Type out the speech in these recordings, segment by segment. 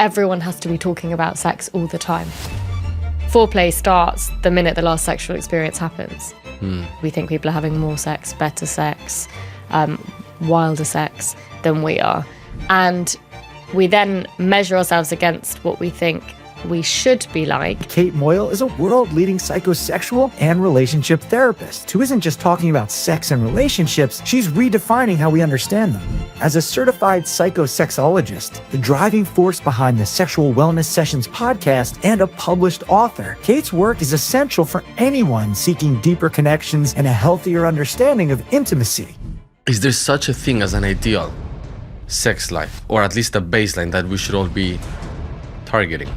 everyone has to be talking about sex all the time. Foreplay starts the minute the last sexual experience happens. We think people are having more sex, better sex, wilder sex than we are. And we then measure ourselves against what we think we should be like. Kate Moyle is a world-leading psychosexual and relationship therapist who isn't just talking about sex and relationships, she's redefining how we understand them. As a certified psychosexologist, the driving force behind the Sexual Wellness Sessions podcast, and a published author, Kate's work is essential for anyone seeking deeper connections and a healthier understanding of intimacy. Is there such a thing as an ideal sex life, or at least a baseline that we should all be targeting?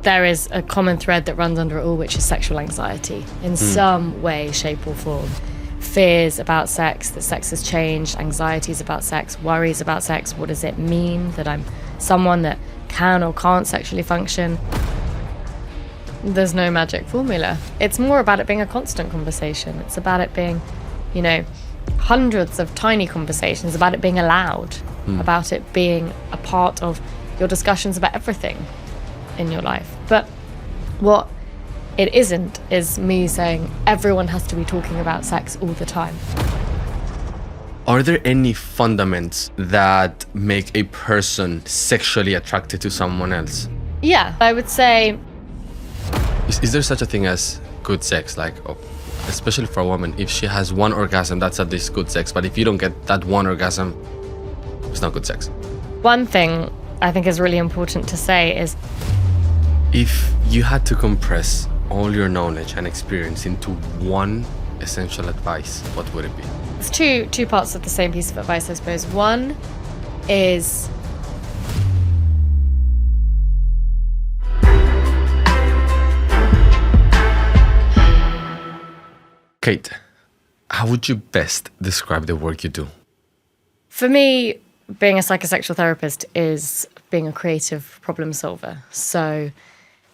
There is a common thread that runs under it all, which is sexual anxiety in some way, shape or form. Fears about sex, that sex has changed, anxieties about sex, worries about sex. What does it mean that I'm someone that can or can't sexually function? There's no magic formula. It's more about it being a constant conversation. It's about it being, hundreds of tiny conversations, about it being allowed, about it being a part of your discussions about everything in your life. But what it isn't is me saying everyone has to be talking about sex all the time. Are there any fundaments that make a person sexually attracted to someone else? Yeah, I would say... Is there such a thing as good sex? Like, especially for a woman, if she has one orgasm, that's at least good sex. But if you don't get that one orgasm, it's not good sex. One thing I think is really important to say is, if you had to compress all your knowledge and experience into one essential advice, what would it be? it's two parts of the same piece of advice, I suppose. One is Kate, how would you best describe the work you do? for me, being a psychosexual therapist is being a creative problem solver. So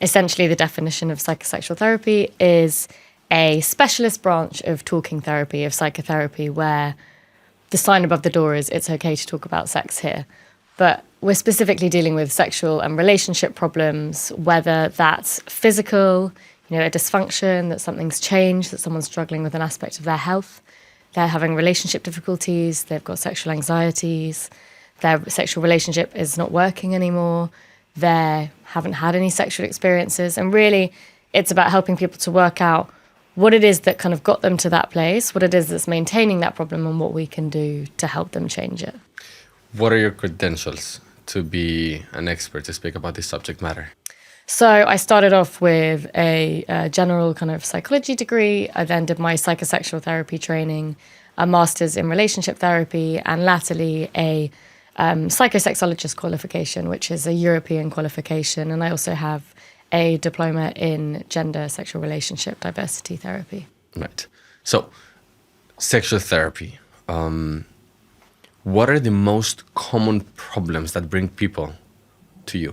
essentially the definition of psychosexual therapy is a specialist branch of talking therapy, of psychotherapy, where the sign above the door is it's okay to talk about sex here. But we're specifically dealing with sexual and relationship problems, whether that's physical, a dysfunction, that something's changed, that someone's struggling with an aspect of their health, they're having relationship difficulties, they've got sexual anxieties, their sexual relationship is not working anymore, they haven't had any sexual experiences. And really, it's about helping people to work out what it is that kind of got them to that place, what it is that's maintaining that problem, and what we can do to help them change it. What are your credentials to be an expert to speak about this subject matter? So I started off with a general kind of psychology degree. I then did my psychosexual therapy training, a master's in relationship therapy, and latterly a psychosexologist qualification, which is a European qualification. And I also have a diploma in gender, sexual relationship, diversity therapy. Right. So, sexual therapy. What are the most common problems that bring people to you?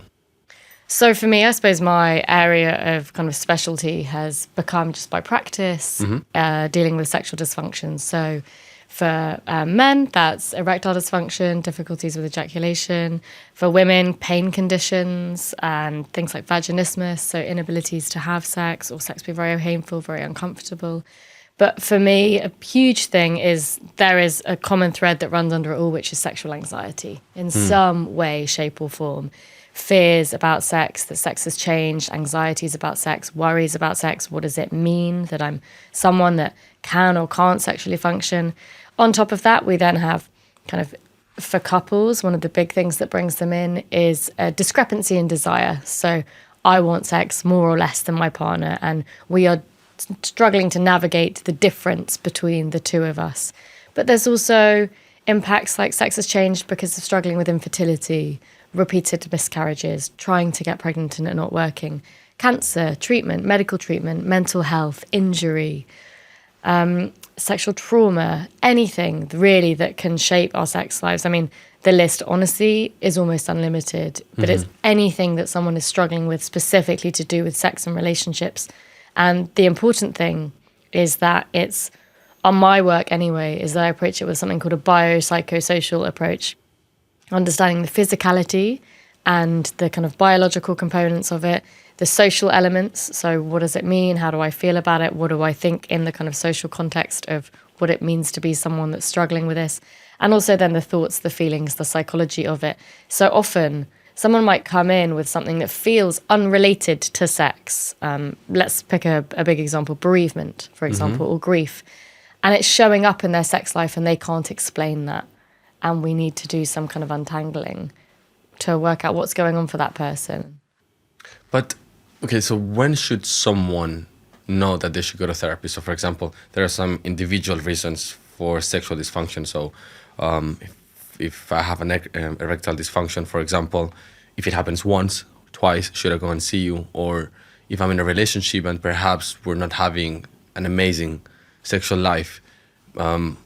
So for me, I suppose my area of kind of specialty has become just by practice, dealing with sexual dysfunction. So for men, that's erectile dysfunction, difficulties with ejaculation. For women, pain conditions and things like vaginismus, so inabilities to have sex or sex be very painful, very uncomfortable. But for me, a huge thing is there is a common thread that runs under it all, which is sexual anxiety in some way, shape or form. Fears about sex, that sex has changed, anxieties about sex, worries about sex. What does it mean that I'm someone that can or can't sexually function? On top of that, we then have kind of, for couples, one of the big things that brings them in is a discrepancy in desire. So I want sex more or less than my partner, and we are struggling to navigate the difference between the two of us. But there's also impacts like sex has changed because of struggling with infertility, repeated miscarriages, trying to get pregnant and it not working, cancer, treatment, medical treatment, mental health, injury, sexual trauma, anything really that can shape our sex lives. I mean, the list, honestly, is almost unlimited, but it's anything that someone is struggling with specifically to do with sex and relationships. And the important thing is that it's, on my work anyway, is that I approach it with something called a biopsychosocial approach, understanding the physicality and the kind of biological components of it, the social elements. So what does it mean? How do I feel about it? What do I think in the kind of social context of what it means to be someone that's struggling with this? And also then the thoughts, the feelings, the psychology of it. So often someone might come in with something that feels unrelated to sex. Let's pick a big example, bereavement, for example, or grief. And it's showing up in their sex life and they can't explain that. And we need to do some kind of untangling to work out what's going on for that person. But, okay, so when should someone know that they should go to therapy? So, for example, there are some individual reasons for sexual dysfunction. So, if I have an erectile dysfunction, for example, if it happens once, twice, should I go and see you? Or if I'm in a relationship and perhaps we're not having an amazing sexual life,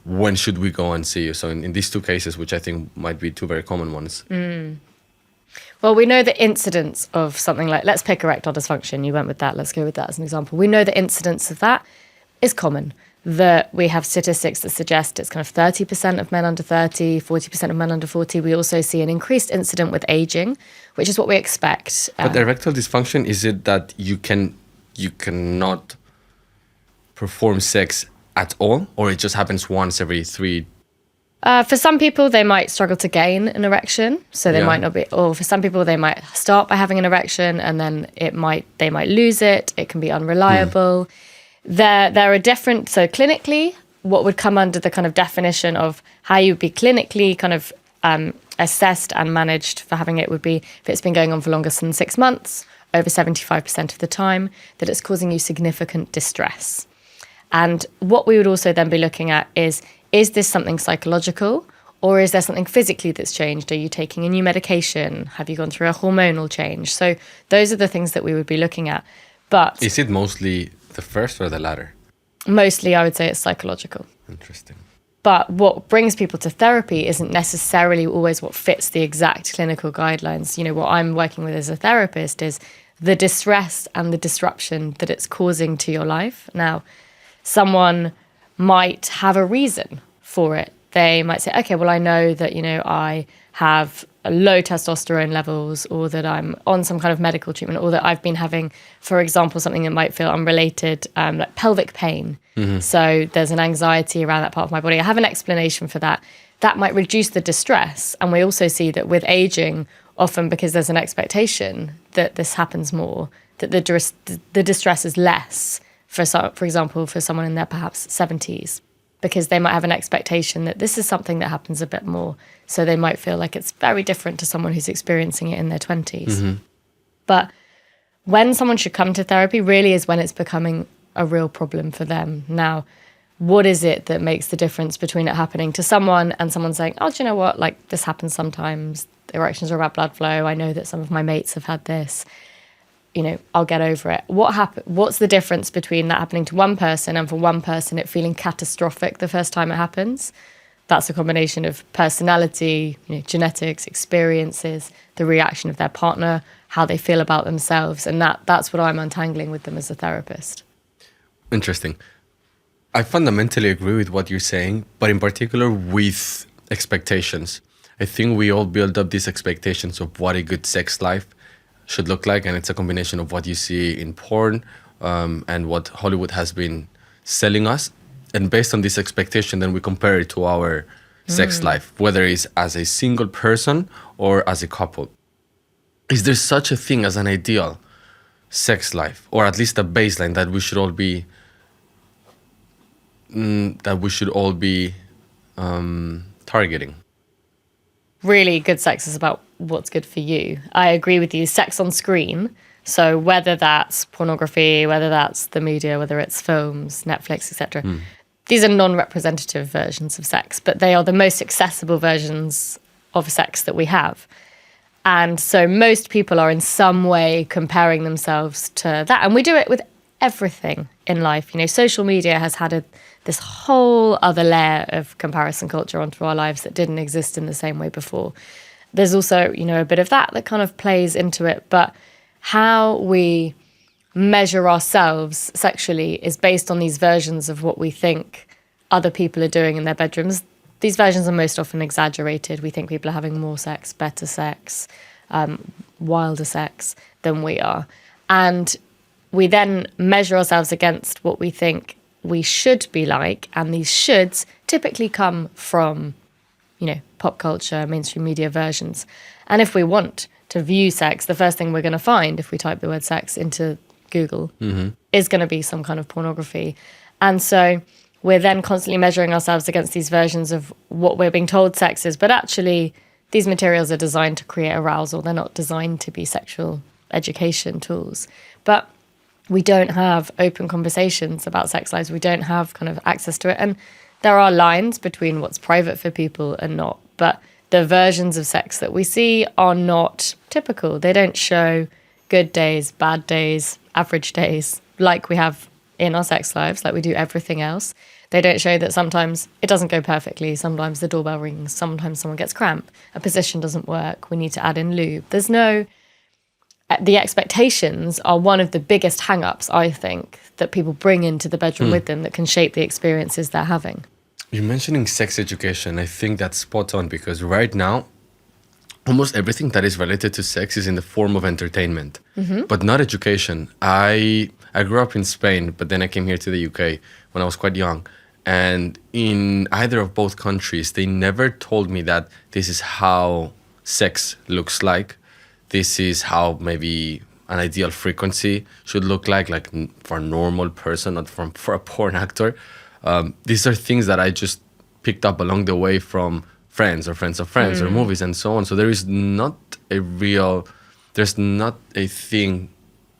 when should we go and see you? So in these two cases, which I think might be two very common ones. Well, we know the incidence of something like, let's pick erectile dysfunction. You went with that. Let's go with that as an example. We know the incidence of that is common. That we have statistics that suggest it's kind of 30% of men under 30, 40% of men under 40. We also see an increased incident with aging, which is what we expect. But erectile dysfunction, is it that you cannot perform sex at all, or it just happens once every 3? For some people, they might struggle to gain an erection, so they might not be. Or for some people, they might start by having an erection, and then they might lose it. It can be unreliable. There are different. So clinically, what would come under the kind of definition of how you'd be clinically kind of assessed and managed for having it would be if it's been going on for longer than 6 months, over 75% of the time, that it's causing you significant distress. And what we would also then be looking at is this something psychological, or is there something physically that's changed? Are you taking a new medication? Have you gone through a hormonal change? So those are the things that we would be looking at. But is it mostly the first or the latter? Mostly, I would say it's psychological. Interesting. But what brings people to therapy isn't necessarily always what fits the exact clinical guidelines. You know, what I'm working with as a therapist is the distress and the disruption that it's causing to your life. Now, someone might have a reason for it. They might say, okay, well, I know that, you know, I have low testosterone levels, or that I'm on some kind of medical treatment, or that I've been having, for example, something that might feel unrelated, like pelvic pain. So there's an anxiety around that part of my body. I have an explanation for that. That might reduce the distress. And we also see that with aging, often because there's an expectation that this happens more, that the distress is less, for example, for someone in their perhaps 70s. Because they might have an expectation that this is something that happens a bit more. So they might feel like it's very different to someone who's experiencing it in their 20s. But when someone should come to therapy really is when it's becoming a real problem for them. Now, what is it that makes the difference between it happening to someone and someone saying, oh, do you know what? Like, this happens sometimes. Erections are about blood flow. I know that some of my mates have had this. You know, I'll get over it. What's the difference between that happening to one person and for one person it feeling catastrophic the first time it happens? That's a combination of personality, you know, genetics, experiences, the reaction of their partner, how they feel about themselves. And that's what I'm untangling with them as a therapist. Interesting. I fundamentally agree with what you're saying, but in particular with expectations. I think we all build up these expectations of what a good sex life should look like, and it's a combination of what you see in porn and what Hollywood has been selling us. And based on this expectation, then we compare it to our sex life, whether it's as a single person or as a couple. Is there such a thing as an ideal sex life, or at least a baseline that we should all be targeting? Really, good sex is about what's good for you. I agree with you. Sex on screen, so whether that's pornography, whether that's the media, whether it's films, Netflix, etc. These are non-representative versions of sex, but they are the most accessible versions of sex that we have. And so most people are in some way comparing themselves to that. And we do it with everything in life. You know, social media has had this whole other layer of comparison culture onto our lives that didn't exist in the same way before. There's also, you know, a bit of that kind of plays into it. But how we measure ourselves sexually is based on these versions of what we think other people are doing in their bedrooms. These versions are most often exaggerated. We think people are having more sex, better sex, wilder sex than we are. And we then measure ourselves against what we think we should be like. And these shoulds typically come from, pop culture, mainstream media versions. And if we want to view sex, the first thing we're going to find if we type the word sex into Google is going to be some kind of pornography. And so we're then constantly measuring ourselves against these versions of what we're being told sex is. But actually, these materials are designed to create arousal. They're not designed to be sexual education tools. But we don't have open conversations about sex lives. We don't have kind of access to it. And there are lines between what's private for people and not. But the versions of sex that we see are not typical. They don't show good days, bad days, average days, like we have in our sex lives, like we do everything else. They don't show that sometimes it doesn't go perfectly. Sometimes the doorbell rings. Sometimes someone gets cramp. A position doesn't work. We need to add in lube. The expectations are one of the biggest hang-ups, I think, that people bring into the bedroom with them that can shape the experiences they're having. You're mentioning sex education. I think that's spot on because right now, almost everything that is related to sex is in the form of entertainment, but not education. I grew up in Spain, but then I came here to the UK when I was quite young. And in either of both countries, they never told me that this is how sex looks like. This is how maybe an ideal frequency should look like for a normal person, not for a porn actor. These are things that I just picked up along the way from friends or friends of friends or movies and so on. So there's not a thing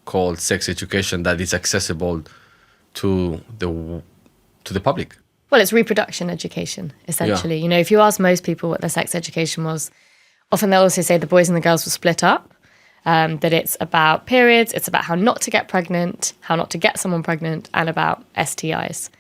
called sex education that is accessible to the public. Well, it's reproduction education, essentially. Yeah. If you ask most people what their sex education was, often they'll also say the boys and the girls were split up, that it's about periods, it's about how not to get pregnant, how not to get someone pregnant, and about STIs.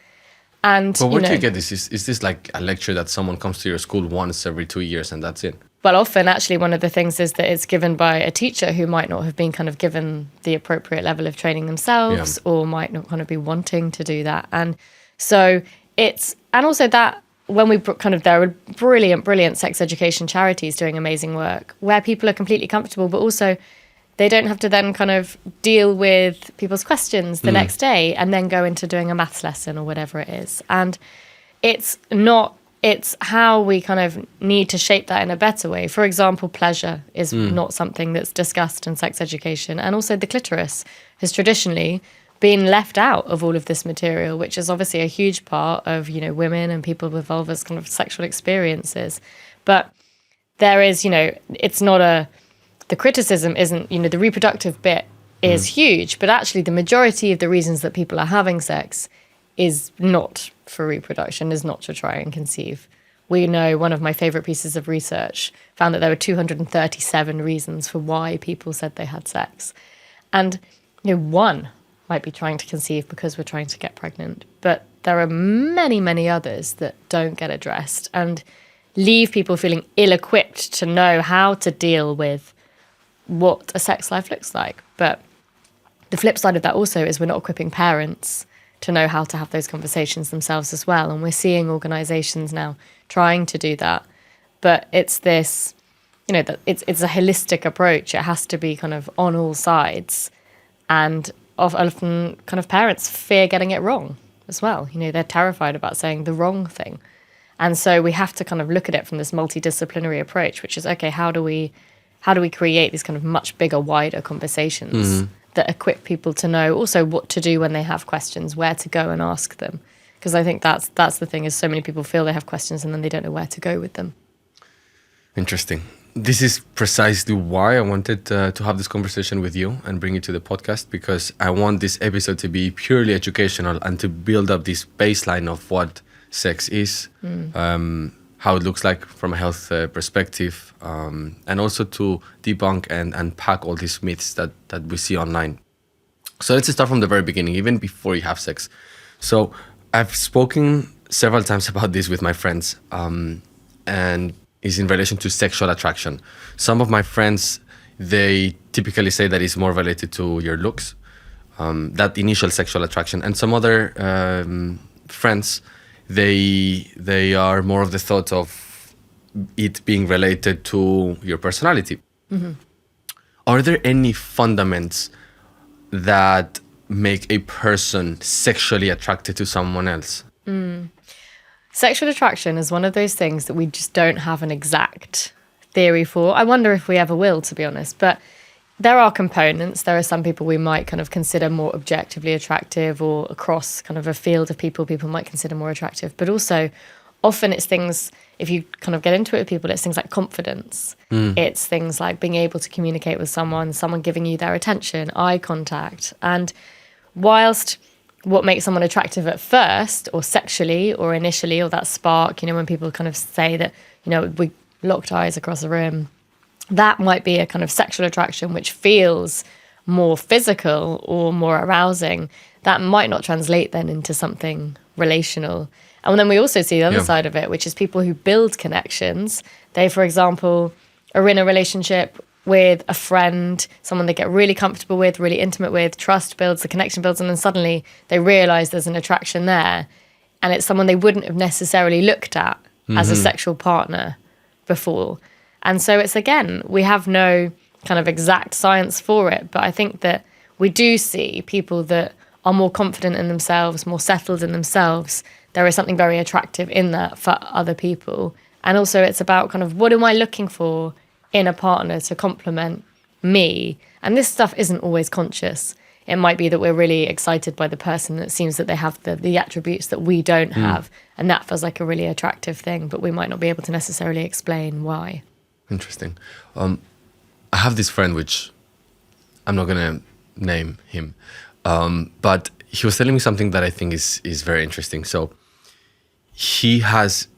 But where do you get this? Is this like a lecture that someone comes to your school once every 2 years and that's it? Well, often actually one of the things is that it's given by a teacher who might not have been kind of given the appropriate level of training themselves or might not kind of be wanting to do that. And so and also that when there are brilliant sex education charities doing amazing work where people are completely comfortable, but also they don't have to then kind of deal with people's questions the next day and then go into doing a maths lesson or whatever it is. And it's how we kind of need to shape that in a better way. For example, pleasure is not something that's discussed in sex education. And also the clitoris has traditionally been left out of all of this material, which is obviously a huge part of, women and people with vulvas kind of sexual experiences. But there is, it's not the criticism isn't, the reproductive bit is huge, but actually the majority of the reasons that people are having sex is not for reproduction, is not to try and conceive. We know one of my favorite pieces of research found that there were 237 reasons for why people said they had sex. And, one might be trying to conceive because we're trying to get pregnant, but there are many, many others that don't get addressed and leave people feeling ill-equipped to know how to deal with what a sex life looks like. But the flip side of that also is we're not equipping parents to know how to have those conversations themselves as well. And we're seeing organizations now trying to do that. But it's this, that it's a holistic approach. It has to be kind of on all sides. And often kind of parents fear getting it wrong as well. They're terrified about saying the wrong thing. And so we have to kind of look at it from this multidisciplinary approach, which is, okay, how do we create these kind of much bigger, wider conversations that equip people to know also what to do when they have questions, where to go and ask them? Because I think that's the thing, is so many people feel they have questions and then they don't know where to go with them. Interesting. This is precisely why I wanted to have this conversation with you and bring you to the podcast, because I want this episode to be purely educational and to build up this baseline of what sex is, how it looks like from a health perspective, and also to debunk and unpack all these myths that we see online. So let's start from the very beginning, even before you have sex. So I've spoken several times about this with my friends, and is in relation to sexual attraction. Some of my friends, they typically say that it's more related to your looks, that initial sexual attraction. And some other friends, they are more of the thought of it being related to your personality. Are there any fundaments that make a person sexually attracted to someone else? Sexual attraction is one of those things that we just don't have an exact theory for. I wonder if we ever will, to be honest. But there are components. There are some people we might kind of consider more objectively attractive, or across kind of a field of people might consider more attractive. But also, often it's things, if you kind of get into it with people, it's things like confidence. It's things like being able to communicate with someone giving you their attention, eye contact. And whilst what makes someone attractive at first, or sexually, or initially, or that spark, when people kind of say that, we locked eyes across a room, that might be a kind of sexual attraction which feels more physical or more arousing. That might not translate then into something relational. And then we also see the other side of it, which is people who build connections. They, for example, are in a relationship with a friend, someone they get really comfortable with, really intimate with, trust builds, the connection builds, and then suddenly they realize there's an attraction there. And it's someone they wouldn't have necessarily looked at as a sexual partner before. And so it's, again, we have no kind of exact science for it, but I think that we do see people that are more confident in themselves, more settled in themselves. There is something very attractive in that for other people. And also it's about kind of, what am I looking for in a partner to complement me? And this stuff isn't always conscious. It might be that we're really excited by the person that seems that they have the attributes that we don't have. And that feels like a really attractive thing, but we might not be able to necessarily explain why. Interesting. I have this friend, which I'm not going to name him, but he was telling me something that I think is very interesting. So he has,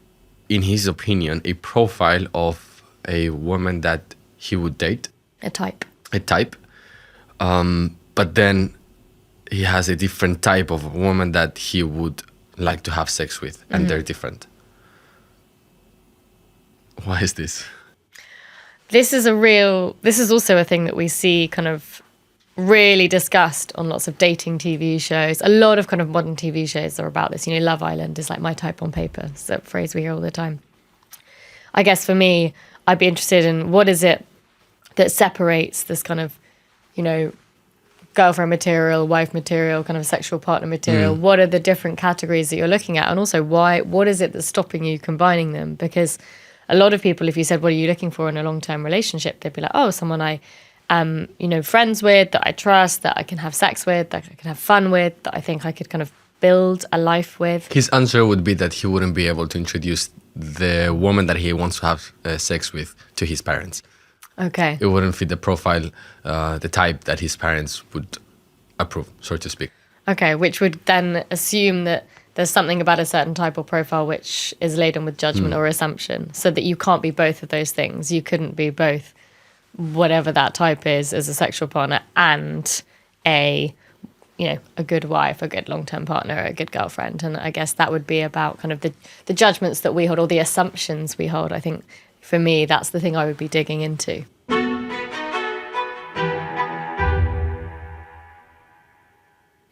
in his opinion, a profile of a woman that he would date. A type. But then he has a different type of woman that he would like to have sex with, and they're different. Why is this? This is also a thing that we see kind of really discussed on lots of dating TV shows. A lot of kind of modern TV shows are about this. Love Island is like my type on paper. It's a phrase we hear all the time. I guess for me, I'd be interested in what is it that separates this kind of, girlfriend material, wife material, kind of sexual partner material. What are the different categories that you're looking at? And also what is it that's stopping you combining them? Because a lot of people, if you said, what are you looking for in a long-term relationship? They'd be like, oh, someone I am, friends with, that I trust, that I can have sex with, that I can have fun with, that I think I could kind of build a life with. His answer would be that he wouldn't be able to introduce the woman that he wants to have sex with to his parents. Okay. It wouldn't fit the profile, the type that his parents would approve, so to speak. Okay, which would then assume that there's something about a certain type or profile which is laden with judgment or assumption, so that you can't be both of those things. You couldn't be both whatever that type is as a sexual partner and a good wife, a good long-term partner, a good girlfriend. And I guess that would be about kind of the judgments that we hold, or the assumptions we hold. I think for me, that's the thing I would be digging into.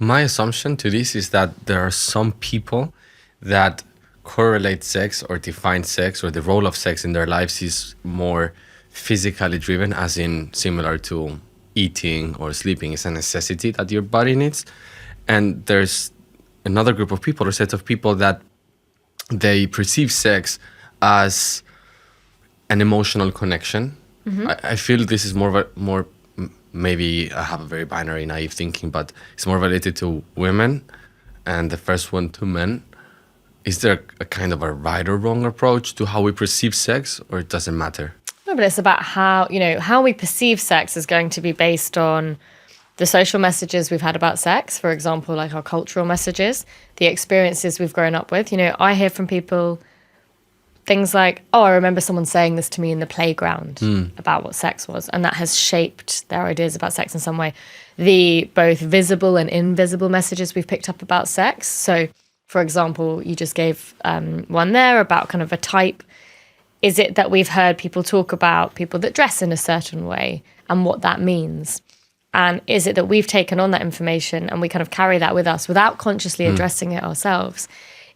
My assumption to this is that there are some people that correlate sex or define sex, or the role of sex in their lives is more physically driven, as in similar to eating or sleeping is a necessity that your body needs. And there's another group of people, or set of people, that they perceive sex as an emotional connection. I feel this is more maybe I have a very binary, naive thinking, but it's more related to women, and the first one to men. Is there a kind of a right or wrong approach to how we perceive sex, or it doesn't matter? No, but it's about how we perceive sex is going to be based on the social messages we've had about sex, for example, like our cultural messages, the experiences we've grown up with. I hear from people things like, oh, I remember someone saying this to me in the playground about what sex was, and that has shaped their ideas about sex in some way. The both visible and invisible messages we've picked up about sex. So, for example, you just gave one there about kind of a type. Is it that we've heard people talk about people that dress in a certain way and what that means? And is it that we've taken on that information and we kind of carry that with us without consciously addressing it ourselves?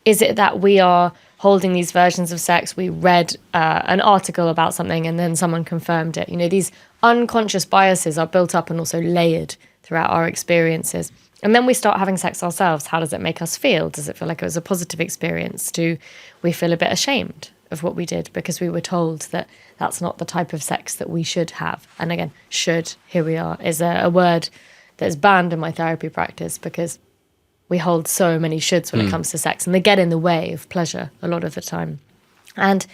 Is it that we are holding these versions of sex? We read an article about something and then someone confirmed it. These unconscious biases are built up and also layered throughout our experiences. And then we start having sex ourselves. How does it make us feel? Does it feel like it was a positive experience? Do we feel a bit ashamed of what we did because we were told that that's not the type of sex that we should have? And again, should, here we are, is a word that's banned in my therapy practice because we hold so many shoulds when it comes to sex, and they get in the way of pleasure a lot of the time. And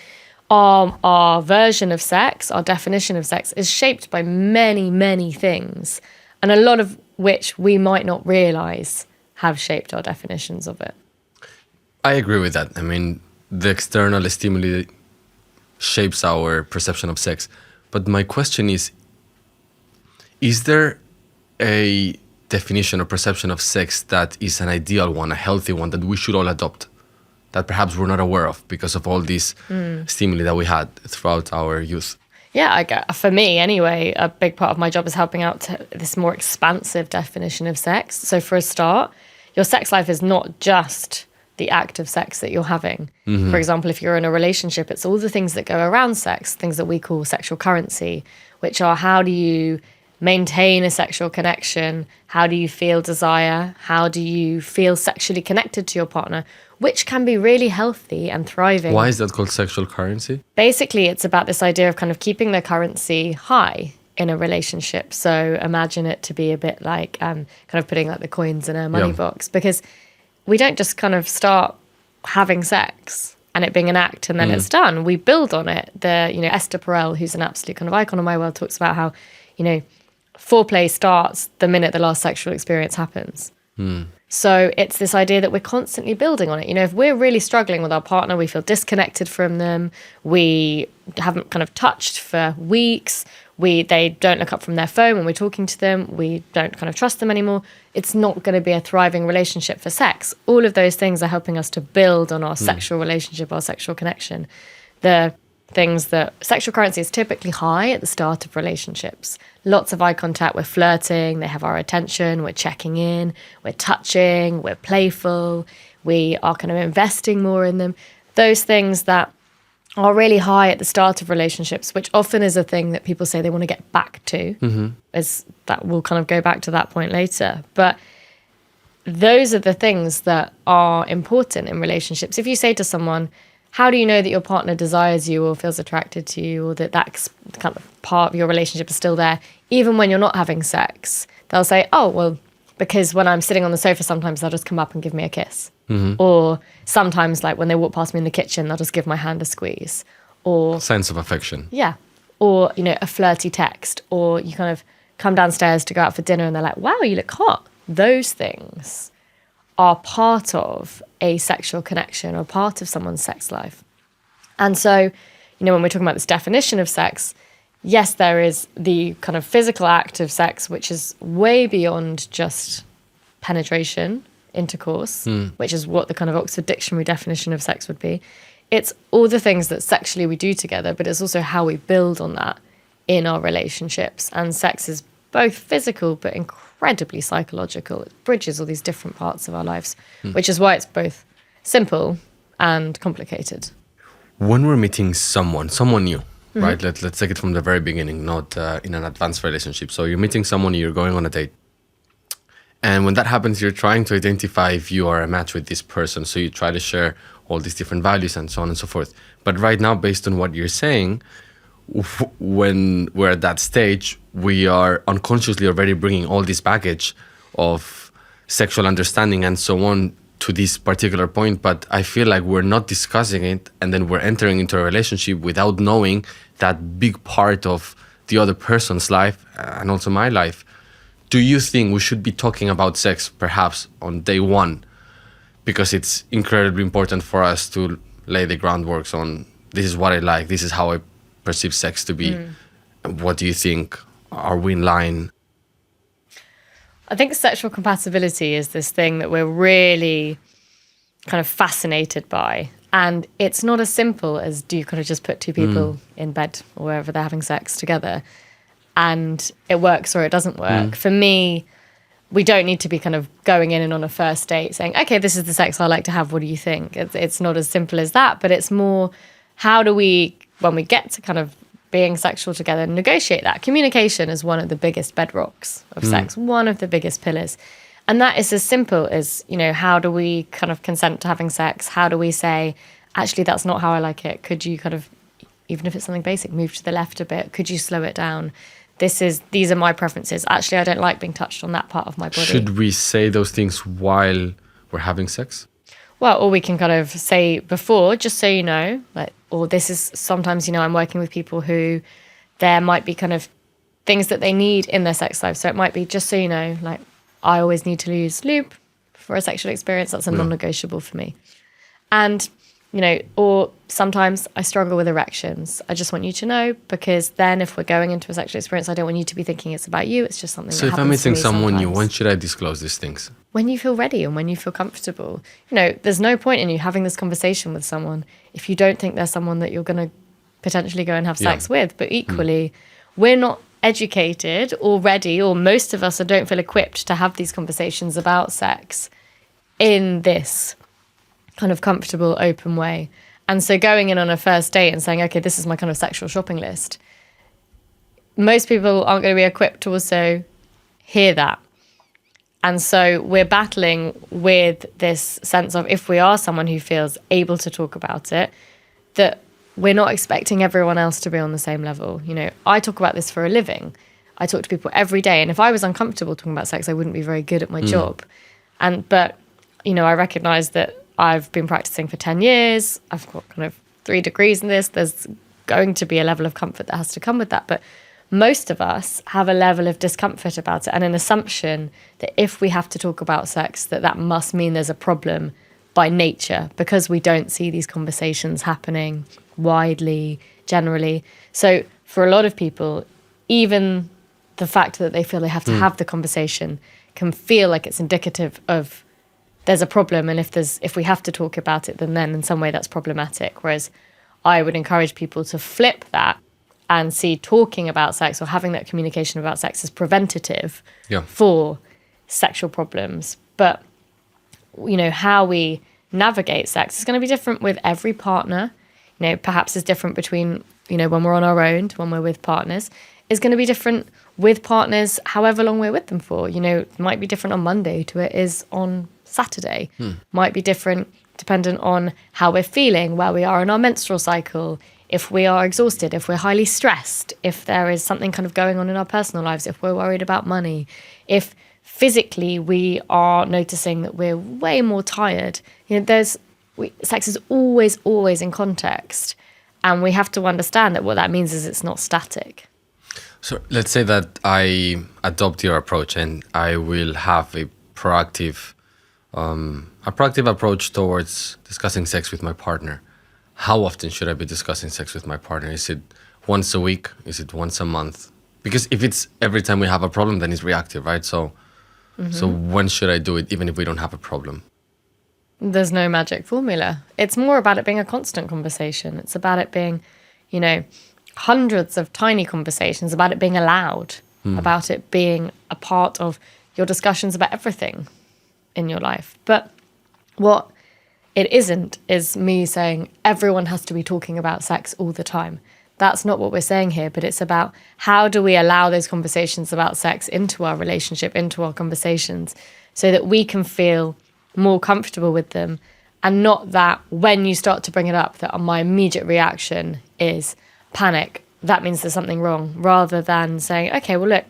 our version of sex, our definition of sex, is shaped by many, many things, and a lot of which we might not realise have shaped our definitions of it. I agree with that. I mean, the external stimuli shapes our perception of sex. But my question is there a definition or perception of sex that is an ideal one, a healthy one, that we should all adopt, that perhaps we're not aware of because of all these stimuli that we had throughout our youth? Yeah, for me anyway, a big part of my job is helping out to this more expansive definition of sex. So for a start, your sex life is not just the act of sex that you're having. For example, if you're in a relationship, it's all the things that go around sex, things that we call sexual currency, which are how do you maintain a sexual connection? How do you feel desire? How do you feel sexually connected to your partner? Which can be really healthy and thriving. Why is that called sexual currency? Basically, it's about this idea of kind of keeping the currency high in a relationship. So imagine it to be a bit like kind of putting like the coins in a money box, because we don't just kind of start having sex and it being an act and then it's done. We build on it. Esther Perel, who's an absolute kind of icon of my world, talks about how, foreplay starts the minute the last sexual experience happens. So it's this idea that we're constantly building on it. If we're really struggling with our partner, we feel disconnected from them, we haven't kind of touched for weeks, they don't look up from their phone when we're talking to them, we don't kind of trust them anymore, it's not going to be a thriving relationship for sex. All of those things are helping us to build on our sexual relationship, our sexual connection. The things that sexual currency is typically high at the start of relationships. Lots of eye contact, we're flirting, they have our attention, we're checking in, we're touching, we're playful, we are kind of investing more in them. Those things that are really high at the start of relationships, which often is a thing that people say they want to get back to, is that we'll kind of go back to that point later. But those are the things that are important in relationships. If you say to someone, how do you know that your partner desires you or feels attracted to you, or that that's kind of part of your relationship is still there, even when you're not having sex? They'll say, oh, well, because when I'm sitting on the sofa, sometimes they'll just come up and give me a kiss. Or sometimes, like when they walk past me in the kitchen, they'll just give my hand a squeeze. Or sense of affection. Yeah. Or, a flirty text. Or you kind of come downstairs to go out for dinner and they're like, wow, you look hot. Those things are part of a sexual connection or part of someone's sex life. And so, when we're talking about this definition of sex, yes, there is the kind of physical act of sex, which is way beyond just penetration, intercourse, which is what the kind of Oxford Dictionary definition of sex would be. It's all the things that sexually we do together, but it's also how we build on that in our relationships. And sex is both physical, but incredibly psychological. It bridges all these different parts of our lives, which is why it's both simple and complicated. When we're meeting someone new, right? Let's take it from the very beginning, not in an advanced relationship. So you're meeting someone, you're going on a date. And when that happens, you're trying to identify if you are a match with this person. So you try to share all these different values and so on and so forth. But right now, based on what you're saying, when we're at that stage, we are unconsciously already bringing all this baggage of sexual understanding and so on to this particular point. But I feel like we're not discussing it, and then we're entering into a relationship without knowing that big part of the other person's life and also my life. Do you think we should be talking about sex perhaps on day one? Because it's incredibly important for us to lay the groundworks on, this is what I like, this is how I perceive sex to be. What do you think? Are we in line? I think sexual compatibility is this thing that we're really kind of fascinated by. And it's not as simple as, do you kind of just put two people in bed or wherever they're having sex together and it works or it doesn't work. For me, we don't need to be kind of going in and on a first date saying, okay, this is the sex I like to have, what do you think? It's not as simple as that, but it's more, how do we, when we get to kind of being sexual together, negotiate that. Communication is one of the biggest bedrocks of sex, one of the biggest pillars. And that is as simple as, how do we kind of consent to having sex? How do we say, actually, that's not how I like it. Could you kind of, even if it's something basic, move to the left a bit? Could you slow it down? These are my preferences. Actually, I don't like being touched on that part of my body. Should we say those things while we're having sex? Well, or we can kind of say before, just so you know, or this is sometimes, I'm working with people who there might be kind of things that they need in their sex life. So it might be, just so you know, like, I always need to use lube for a sexual experience. That's a non-negotiable for me. And, or sometimes I struggle with erections. I just want you to know, because then if we're going into a sexual experience, I don't want you to be thinking it's about you. It's just something that happens to me So if I'm meeting someone new, sometimes. when should I disclose these things? When you feel ready and when you feel comfortable. There's no point in you having this conversation with someone if you don't think there's someone that you're going to potentially go and have sex with. But equally, we're not educated or ready, or most of us don't feel equipped to have these conversations about sex in this kind of comfortable, open way. And so going in on a first date and saying, okay, this is my kind of sexual shopping list, most people aren't going to be equipped to also hear that. And so we're battling with this sense of, if we are someone who feels able to talk about it, that we're not expecting everyone else to be on the same level. I talk about this for a living. I talk to people every day. And if I was uncomfortable talking about sex, I wouldn't be very good at my job. But I recognize that I've been practicing for 10 years. I've got kind of 3 degrees in this. There's going to be a level of comfort that has to come with that. But most of us have a level of discomfort about it and an assumption that if we have to talk about sex, that must mean there's a problem by nature, because we don't see these conversations happening widely, generally. So for a lot of people, even the fact that they feel they have to have the conversation can feel like it's indicative of there's a problem, and if we have to talk about it, then in some way that's problematic. Whereas I would encourage people to flip that and see talking about sex or having that communication about sex as preventative for sexual problems. But, how we navigate sex is going to be different with every partner. Perhaps it's different between, when we're on our own to when we're with partners. It's going to be different with partners however long we're with them for. It might be different on Monday to it is on Saturday. Might be different dependent on how we're feeling, where we are in our menstrual cycle, if we are exhausted, if we're highly stressed, if there is something kind of going on in our personal lives, if we're worried about money, if physically we are noticing that we're way more tired. Sex is always in context, and we have to understand that what that means is it's not static. So let's say that I adopt your approach and I will have a proactive approach towards discussing sex with my partner. How often should I be discussing sex with my partner? Is it once a week? Is it once a month? Because if it's every time we have a problem, then it's reactive, right? So when should I do it, even if we don't have a problem? There's no magic formula. It's more about it being a constant conversation. It's about it being, hundreds of tiny conversations, about it being allowed, about it being a part of your discussions about everything in your life. But what it isn't is me saying everyone has to be talking about sex all the time. That's not what we're saying here, but it's about how do we allow those conversations about sex into our relationship, into our conversations, so that we can feel more comfortable with them, and not that when you start to bring it up, that my immediate reaction is panic. That means there's something wrong, rather than saying, okay, well, look,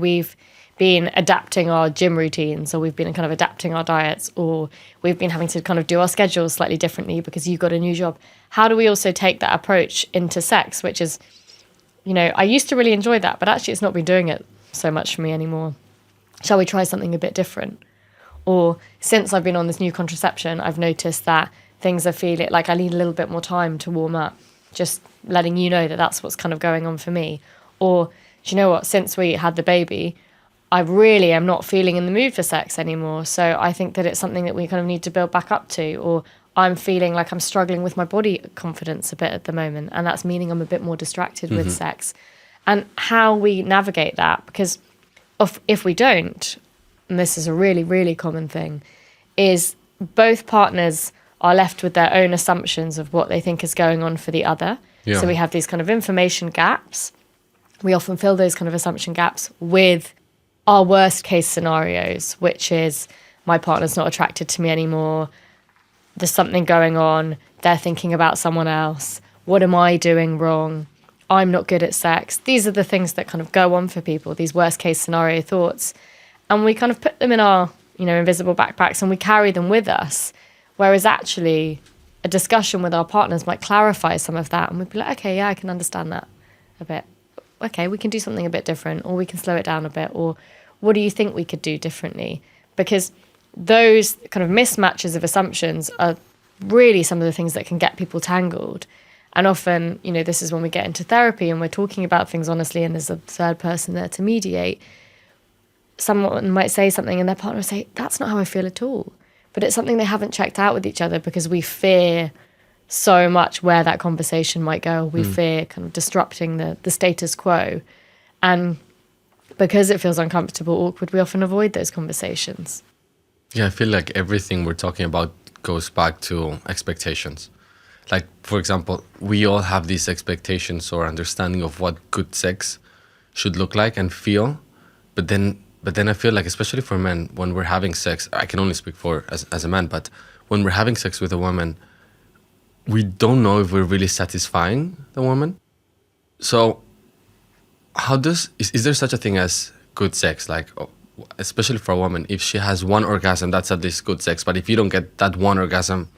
we've been adapting our gym routines, or we've been kind of adapting our diets, or we've been having to kind of do our schedules slightly differently because you got a new job. How do we also take that approach into sex, which is, I used to really enjoy that, but actually it's not been doing it so much for me anymore. Shall we try something a bit different? Or since I've been on this new contraception, I've noticed that things are feeling like I need a little bit more time to warm up. Just letting you know that that's what's kind of going on for me. Or, do you know what, since we had the baby, I really am not feeling in the mood for sex anymore. So I think that it's something that we kind of need to build back up to. Or I'm feeling like I'm struggling with my body confidence a bit at the moment, and that's meaning I'm a bit more distracted with sex. And how we navigate that, because if we don't, and this is a really, really common thing, is both partners are left with their own assumptions of what they think is going on for the other. Yeah. So we have these kind of information gaps. We often fill those kind of assumption gaps with our worst case scenarios, which is my partner's not attracted to me anymore. There's something going on. They're thinking about someone else. What am I doing wrong? I'm not good at sex. These are the things that kind of go on for people, these worst case scenario thoughts. And we kind of put them in our, invisible backpacks and we carry them with us. Whereas actually a discussion with our partners might clarify some of that. And we'd be like, okay, yeah, I can understand that a bit. Okay, we can do something a bit different, or we can slow it down a bit, or what do you think we could do differently? Because those kind of mismatches of assumptions are really some of the things that can get people tangled. And often, this is when we get into therapy and we're talking about things honestly and there's a third person there to mediate. Someone might say something and their partner will say, that's not how I feel at all. But it's something they haven't checked out with each other because we fear so much where that conversation might go. We fear kind of disrupting the status quo. And because it feels uncomfortable, awkward, we often avoid those conversations. Yeah, I feel like everything we're talking about goes back to expectations. Like, for example, we all have these expectations or understanding of what good sex should look like and feel. But then I feel like, especially for men, when we're having sex, I can only speak for as a man, but when we're having sex with a woman, we don't know if we're really satisfying the woman. So is there such a thing as good sex? Like, especially for a woman, if she has one orgasm, that's at least good sex. But if you don't get that one orgasm,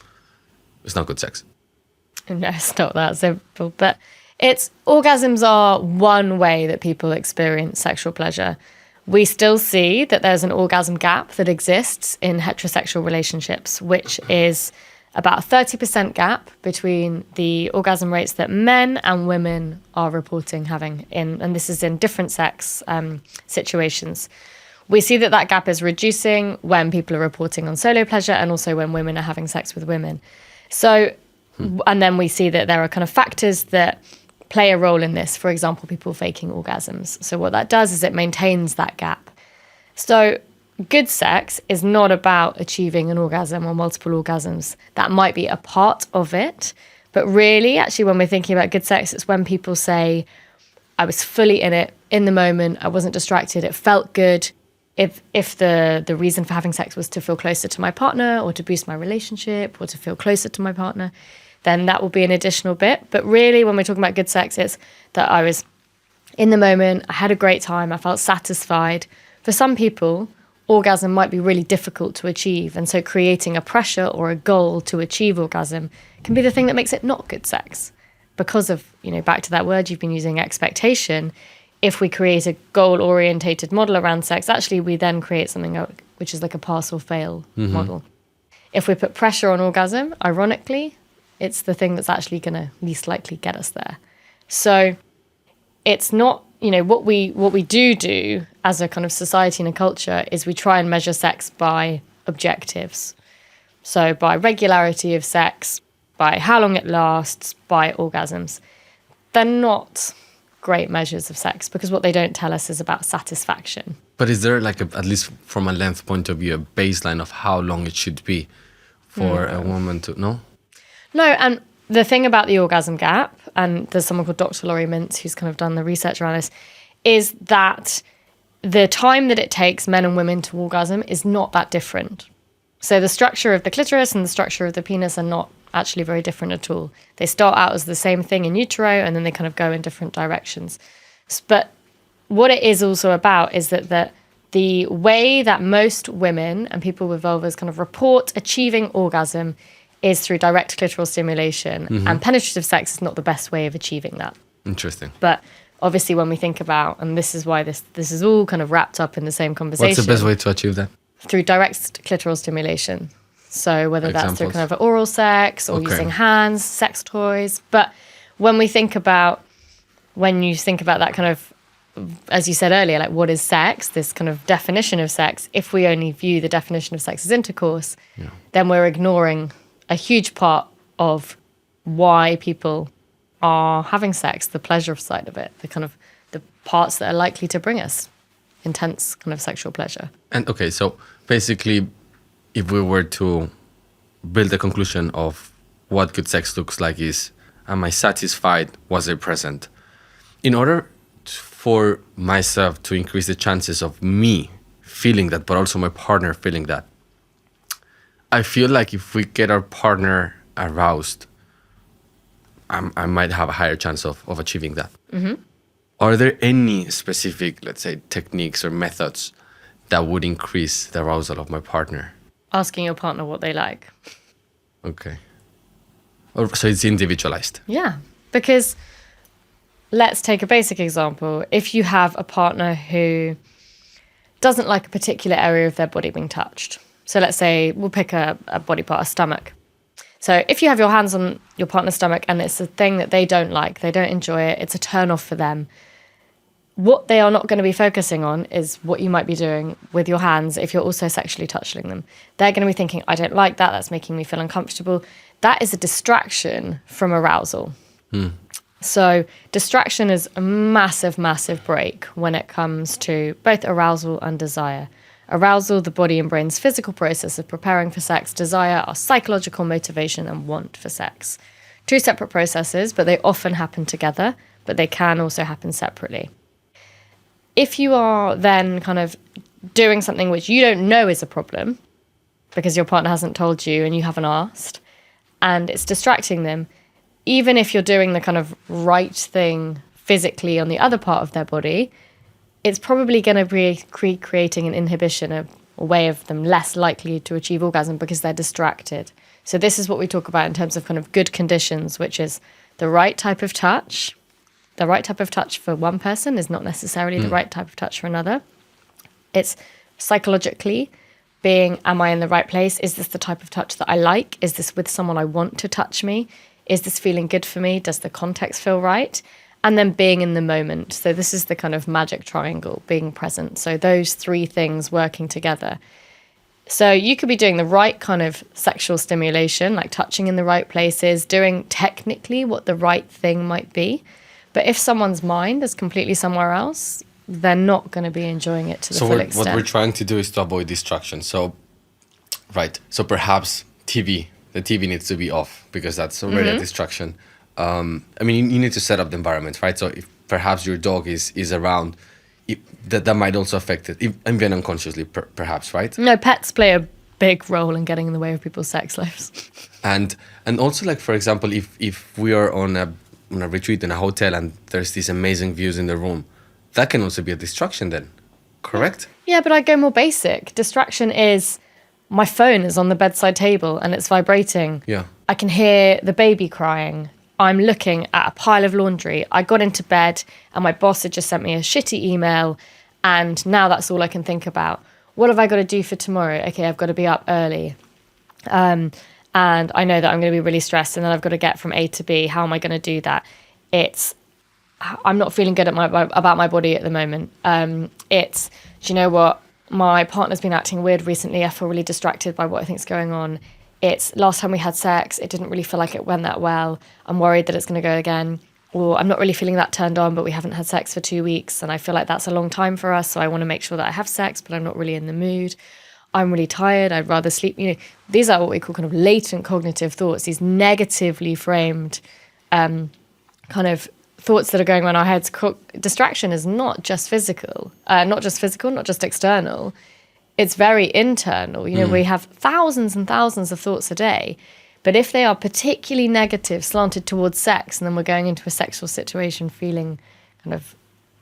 it's not good sex. No, it's not that simple. But orgasms are one way that people experience sexual pleasure. We still see that there's an orgasm gap that exists in heterosexual relationships, which is about a 30% gap between the orgasm rates that men and women are reporting having and this is in different sex situations. We see that gap is reducing when people are reporting on solo pleasure and also when women are having sex with women. So, and then we see that there are kind of factors that play a role in this. For example, people faking orgasms. So what that does is it maintains that gap. So good sex is not about achieving an orgasm or multiple orgasms. That might be a part of it. But really, actually, when we're thinking about good sex, it's when people say, I was fully in it, in the moment, I wasn't distracted, it felt good. If the reason for having sex was to feel closer to my partner or to boost my relationship or to feel closer to my partner, then that will be an additional bit. But really, when we're talking about good sex, it's that I was in the moment, I had a great time, I felt satisfied. For some people, orgasm might be really difficult to achieve. And so creating a pressure or a goal to achieve orgasm can be the thing that makes it not good sex. Because of, back to that word you've been using, expectation, if we create a goal-orientated model around sex, actually we then create something which is like a pass or fail model. If we put pressure on orgasm, ironically, it's the thing that's actually going to least likely get us there. So it's not, what we do as a kind of society and a culture is we try and measure sex by objectives. So by regularity of sex, by how long it lasts, by orgasms. They're not great measures of sex because what they don't tell us is about satisfaction. But is there at least from a length point of view, a baseline of how long it should be for a woman to, no? No, and the thing about the orgasm gap, and there's someone called Dr. Laurie Mintz who's kind of done the research around this, is that the time that it takes men and women to orgasm is not that different. So the structure of the clitoris and the structure of the penis are not actually very different at all. They start out as the same thing in utero and then they kind of go in different directions. But what it is also about is that the way that most women and people with vulvas kind of report achieving orgasm is through direct clitoral stimulation, and penetrative sex is not the best way of achieving that. Interesting. But obviously when we think about, and this is why this is all kind of wrapped up in the same conversation. What's the best way to achieve that? Through direct clitoral stimulation. So whether that's through kind of oral sex or using hands, sex toys. But when you think about that kind of, as you said earlier, like what is sex, this kind of definition of sex, if we only view the definition of sex as intercourse, then we're ignoring a huge part of why people are having sex, the pleasure side of it, the parts that are likely to bring us intense kind of sexual pleasure. And okay, so basically, if we were to build a conclusion of what good sex looks like is Am I satisfied? Was I present? In order for myself to increase the chances of me feeling that, but also my partner feeling that, I feel like if we get our partner aroused, I might have a higher chance of achieving that. Mm-hmm. Are there any specific, let's say, techniques or methods that would increase the arousal of my partner? Asking your partner what they like. Okay. So it's individualized. Yeah, because let's take a basic example. If you have a partner who doesn't like a particular area of their body being touched. So let's say we'll pick a body part, a stomach. So if you have your hands on your partner's stomach and it's a thing that they don't like, they don't enjoy it, it's a turn off for them, what they are not going to be focusing on is what you might be doing with your hands if you're also sexually touching them. They're going to be thinking, I don't like that, that's making me feel uncomfortable. That is a distraction from arousal. So distraction is a massive, massive break when it comes to both arousal and desire. Arousal, the body and brain's physical process of preparing for sex. Desire, our psychological motivation and want for sex. Two separate processes, but they often happen together, but they can also happen separately. If you are then kind of doing something which you don't know is a problem, because your partner hasn't told you and you haven't asked, and it's distracting them, even if you're doing the kind of right thing physically on the other part of their body, it's probably going to be creating an inhibition, a way of them less likely to achieve orgasm because they're distracted. So this is what we talk about in terms of kind of good conditions, which is the right type of touch. The right type of touch for one person is not necessarily the right type of touch for another. It's psychologically being, am I in the right place? Is this the type of touch that I like? Is this with someone I want to touch me? Is this feeling good for me? Does the context feel right? And then being in the moment. So this is the kind of magic triangle, being present. So those three things working together. So you could be doing the right kind of sexual stimulation, like touching in the right places, doing technically what the right thing might be. But if someone's mind is completely somewhere else, they're not going to be enjoying it to the full extent. What we're trying to do is to avoid distraction. So, right. So perhaps the TV needs to be off because that's already a distraction. I mean, you need to set up the environment, right? So if perhaps your dog is around, that might also affect it, even unconsciously, perhaps, right? No, pets play a big role in getting in the way of people's sex lives. And also, like, for example, if we are on a retreat in a hotel and there's these amazing views in the room, that can also be a distraction then, correct? Yeah, but I go more basic. Distraction is my phone is on the bedside table and it's vibrating. Yeah. I can hear the baby crying. I'm looking at a pile of laundry. I got into bed and my boss had just sent me a shitty email and now that's all I can think about. What have I got to do for tomorrow? Okay, I've got to be up early. And I know that I'm going to be really stressed and then I've got to get from A to B. How am I going to do that? I'm not feeling good about my body at the moment. Do you know what? My partner's been acting weird recently. I feel really distracted by what I think's going on. It's last time we had sex, it didn't really feel like it went that well. I'm worried that it's going to go again. Or I'm not really feeling that turned on, but we haven't had sex for 2 weeks. And I feel like that's a long time for us. So I want to make sure that I have sex, but I'm not really in the mood. I'm really tired. I'd rather sleep. You know, these are what we call kind of latent cognitive thoughts, these negatively framed kind of thoughts that are going on in our heads. Distraction is not just physical, not just external. It's very internal. You know, we have thousands and thousands of thoughts a day. But if they are particularly negative, slanted towards sex, and then we're going into a sexual situation feeling kind of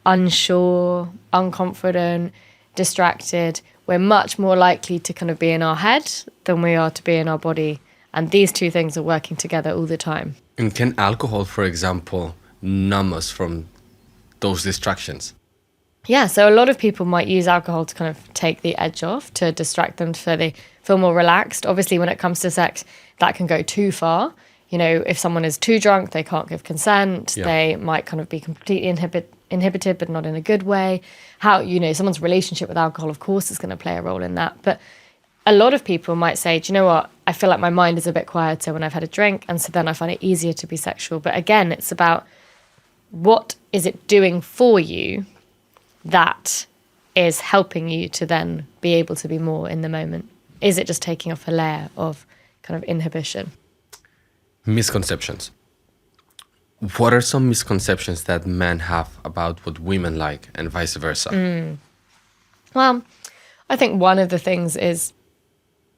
unsure, unconfident, distracted, we're much more likely to kind of be in our head than we are to be in our body. And these two things are working together all the time. And can alcohol, for example, numb us from those distractions? Yeah, so a lot of people might use alcohol to kind of take the edge off, to distract them so they feel more relaxed. Obviously, when it comes to sex, that can go too far. You know, if someone is too drunk, they can't give consent. Yeah. They might kind of be completely inhibited, but not in a good way. Someone's relationship with alcohol, of course, is going to play a role in that. But a lot of people might say, do you know what? I feel like my mind is a bit quieter when I've had a drink. And so then I find it easier to be sexual. But again, it's about what is it doing for you that is helping you to then be able to be more in the moment? Is it just taking off a layer of kind of inhibition? Misconceptions. what are some misconceptions that men have about what women like and vice versa? Well, I think one of the things is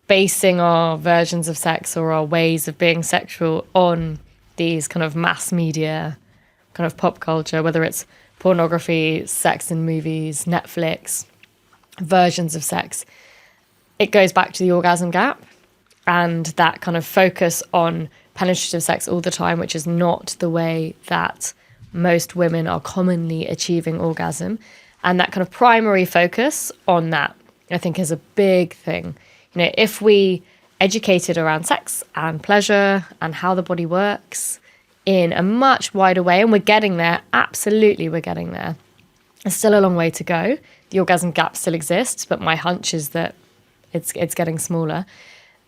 basing our versions of sex or our ways of being sexual on these kind of mass media, kind of pop culture, whether it's pornography, sex in movies, Netflix, versions of sex. It goes back to the orgasm gap and that kind of focus on penetrative sex all the time, which is not the way that most women are commonly achieving orgasm. And that kind of primary focus on that, I think, is a big thing. You know, if we educated around sex and pleasure and how the body works in a much wider way, and we're getting there, absolutely we're getting there. There's still a long way to go. The orgasm gap still exists, but my hunch is that it's getting smaller.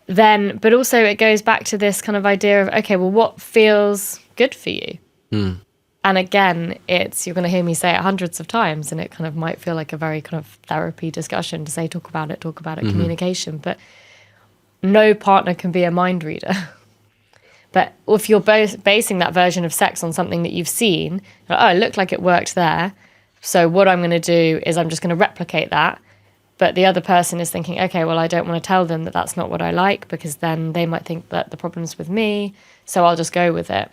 Then, but also it goes back to this kind of idea of, okay, well, what feels good for you? And again, you're going to hear me say it hundreds of times, and it kind of might feel like a very kind of therapy discussion to say, talk about it, communication. But no partner can be a mind reader. But if you're both basing that version of sex on something that you've seen, like, oh, it looked like it worked there. So what I'm going to do is I'm just going to replicate that. But the other person is thinking, okay, well, I don't want to tell them that that's not what I like, because then they might think that the problem's with me. So I'll just go with it.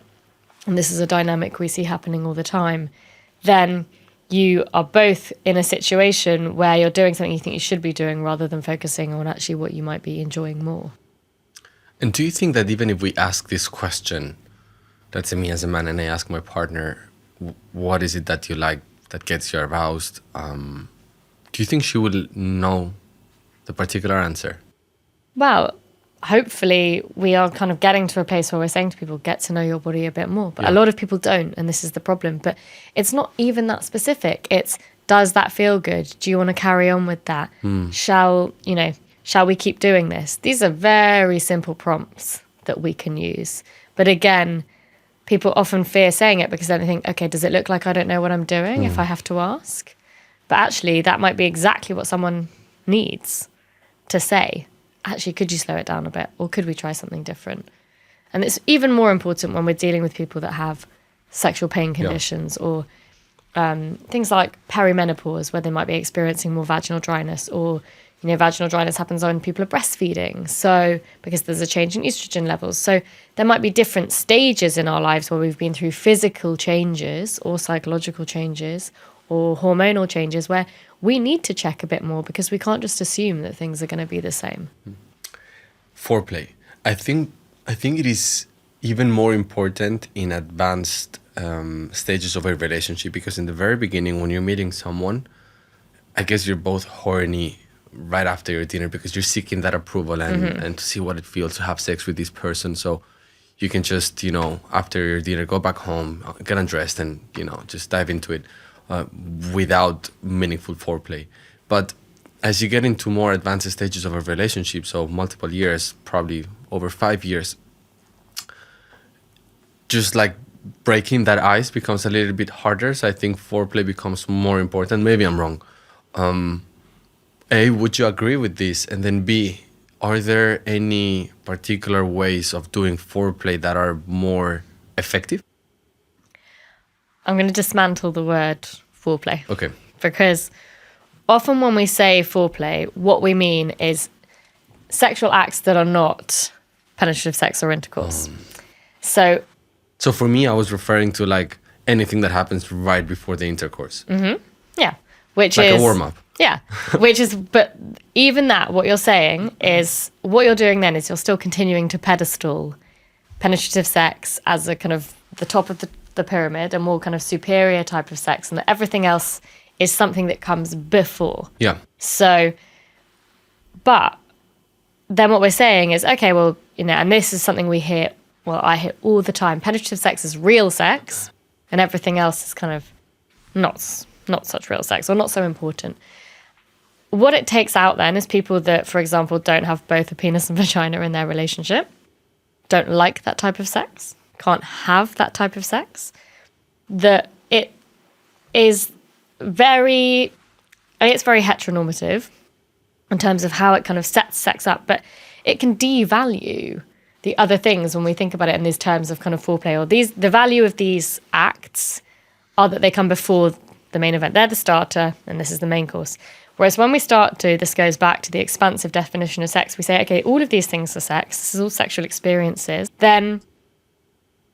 And this is a dynamic we see happening all the time. Then you are both in a situation where you're doing something you think you should be doing rather than focusing on actually what you might be enjoying more. And do you think that even if we ask this question, let's say me as a man and I ask my partner, what is it that you like that gets you aroused? Do you think she will know the particular answer? Well, hopefully we are kind of getting to a place where we're saying to people, get to know your body a bit more. But a lot of people don't, and this is the problem. But it's not even that specific. It's, does that feel good? Do you want to carry on with that? Shall we keep doing this? These are very simple prompts that we can use. But again, people often fear saying it because then they think, okay, does it look like I don't know what I'm doing if I have to ask? But actually, that might be exactly what someone needs to say. Actually, could you slow it down a bit? Or could we try something different? And it's even more important when we're dealing with people that have sexual pain conditions or things like perimenopause, where they might be experiencing more vaginal dryness, or, you know, vaginal dryness happens when people are breastfeeding. So, because there's a change in estrogen levels. So there might be different stages in our lives where we've been through physical changes or psychological changes or hormonal changes where we need to check a bit more, because we can't just assume that things are going to be the same. Foreplay. I think it is even more important in advanced stages of a relationship, because in the very beginning, when you're meeting someone, I guess you're both horny right after your dinner because you're seeking that approval and to see what it feels to have sex with this person. So you can just, you know, after your dinner, go back home, get undressed and, you know, just dive into it. Without meaningful foreplay. But as you get into more advanced stages of a relationship, so multiple years, probably over 5 years, just like breaking that ice becomes a little bit harder. So I think foreplay becomes more important. Maybe I'm wrong. A, would you agree with this? And then B, are there any particular ways of doing foreplay that are more effective? I'm going to dismantle the word foreplay. Okay. Because often when we say foreplay, what we mean is sexual acts that are not penetrative sex or intercourse. So for me, I was referring to like anything that happens right before the intercourse. Yeah. Which like is a warm-up. Yeah. But even that, what you're saying is, what you're doing then is you're still continuing to pedestal penetrative sex as a kind of the top of the pyramid, a more kind of superior type of sex, and that everything else is something that comes before. Yeah. So, but then what we're saying is, okay, well, you know, and this is something I hear all the time. Penetrative sex is real sex, and everything else is kind of not such real sex, or not so important. What it takes out then is people that, for example, don't have both a penis and vagina in their relationship, don't like that type of sex, can't have that type of sex, that it is it's very heteronormative in terms of how it kind of sets sex up, but it can devalue the other things when we think about it in these terms of kind of foreplay, or the value of these acts are that they come before the main event. They're the starter, and this is the main course. Whereas when we start to, this goes back to the expansive definition of sex, we say, okay, all of these things are sex, this is all sexual experiences, then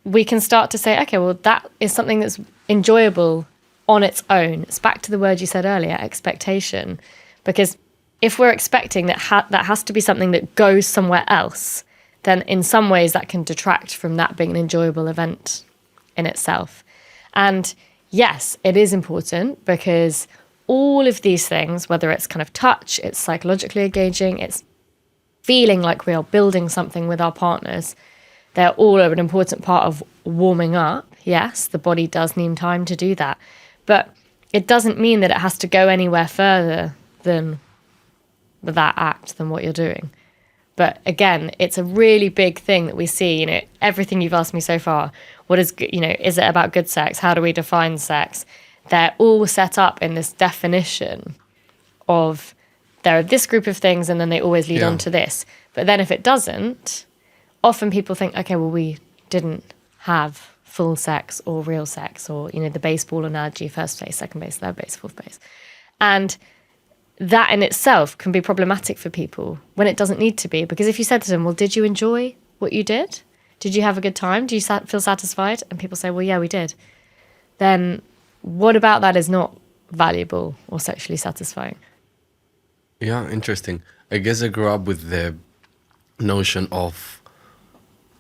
we can start to say, okay, well, that is something that's enjoyable on its own. It's back to the word you said earlier, expectation. Because if we're expecting that that has to be something that goes somewhere else, then in some ways that can detract from that being an enjoyable event in itself. And yes, it is important because all of these things, whether it's kind of touch, it's psychologically engaging, it's feeling like we are building something with our partners, they're all an important part of warming up. Yes, the body does need time to do that. But it doesn't mean that it has to go anywhere further than that act, than what you're doing. But again, it's a really big thing that we see, everything you've asked me so far. What is, is it about good sex? How do we define sex? They're all set up in this definition of there are this group of things and then they always lead on to this. But then if it doesn't, often people think, okay, well, we didn't have full sex or real sex, or, the baseball analogy, first base, second base, third base, fourth base. And that in itself can be problematic for people when it doesn't need to be. Because if you said to them, well, did you enjoy what you did? Did you have a good time? Do you feel satisfied? And people say, well, yeah, we did. Then what about that is not valuable or sexually satisfying? Yeah, interesting. I guess I grew up with the notion of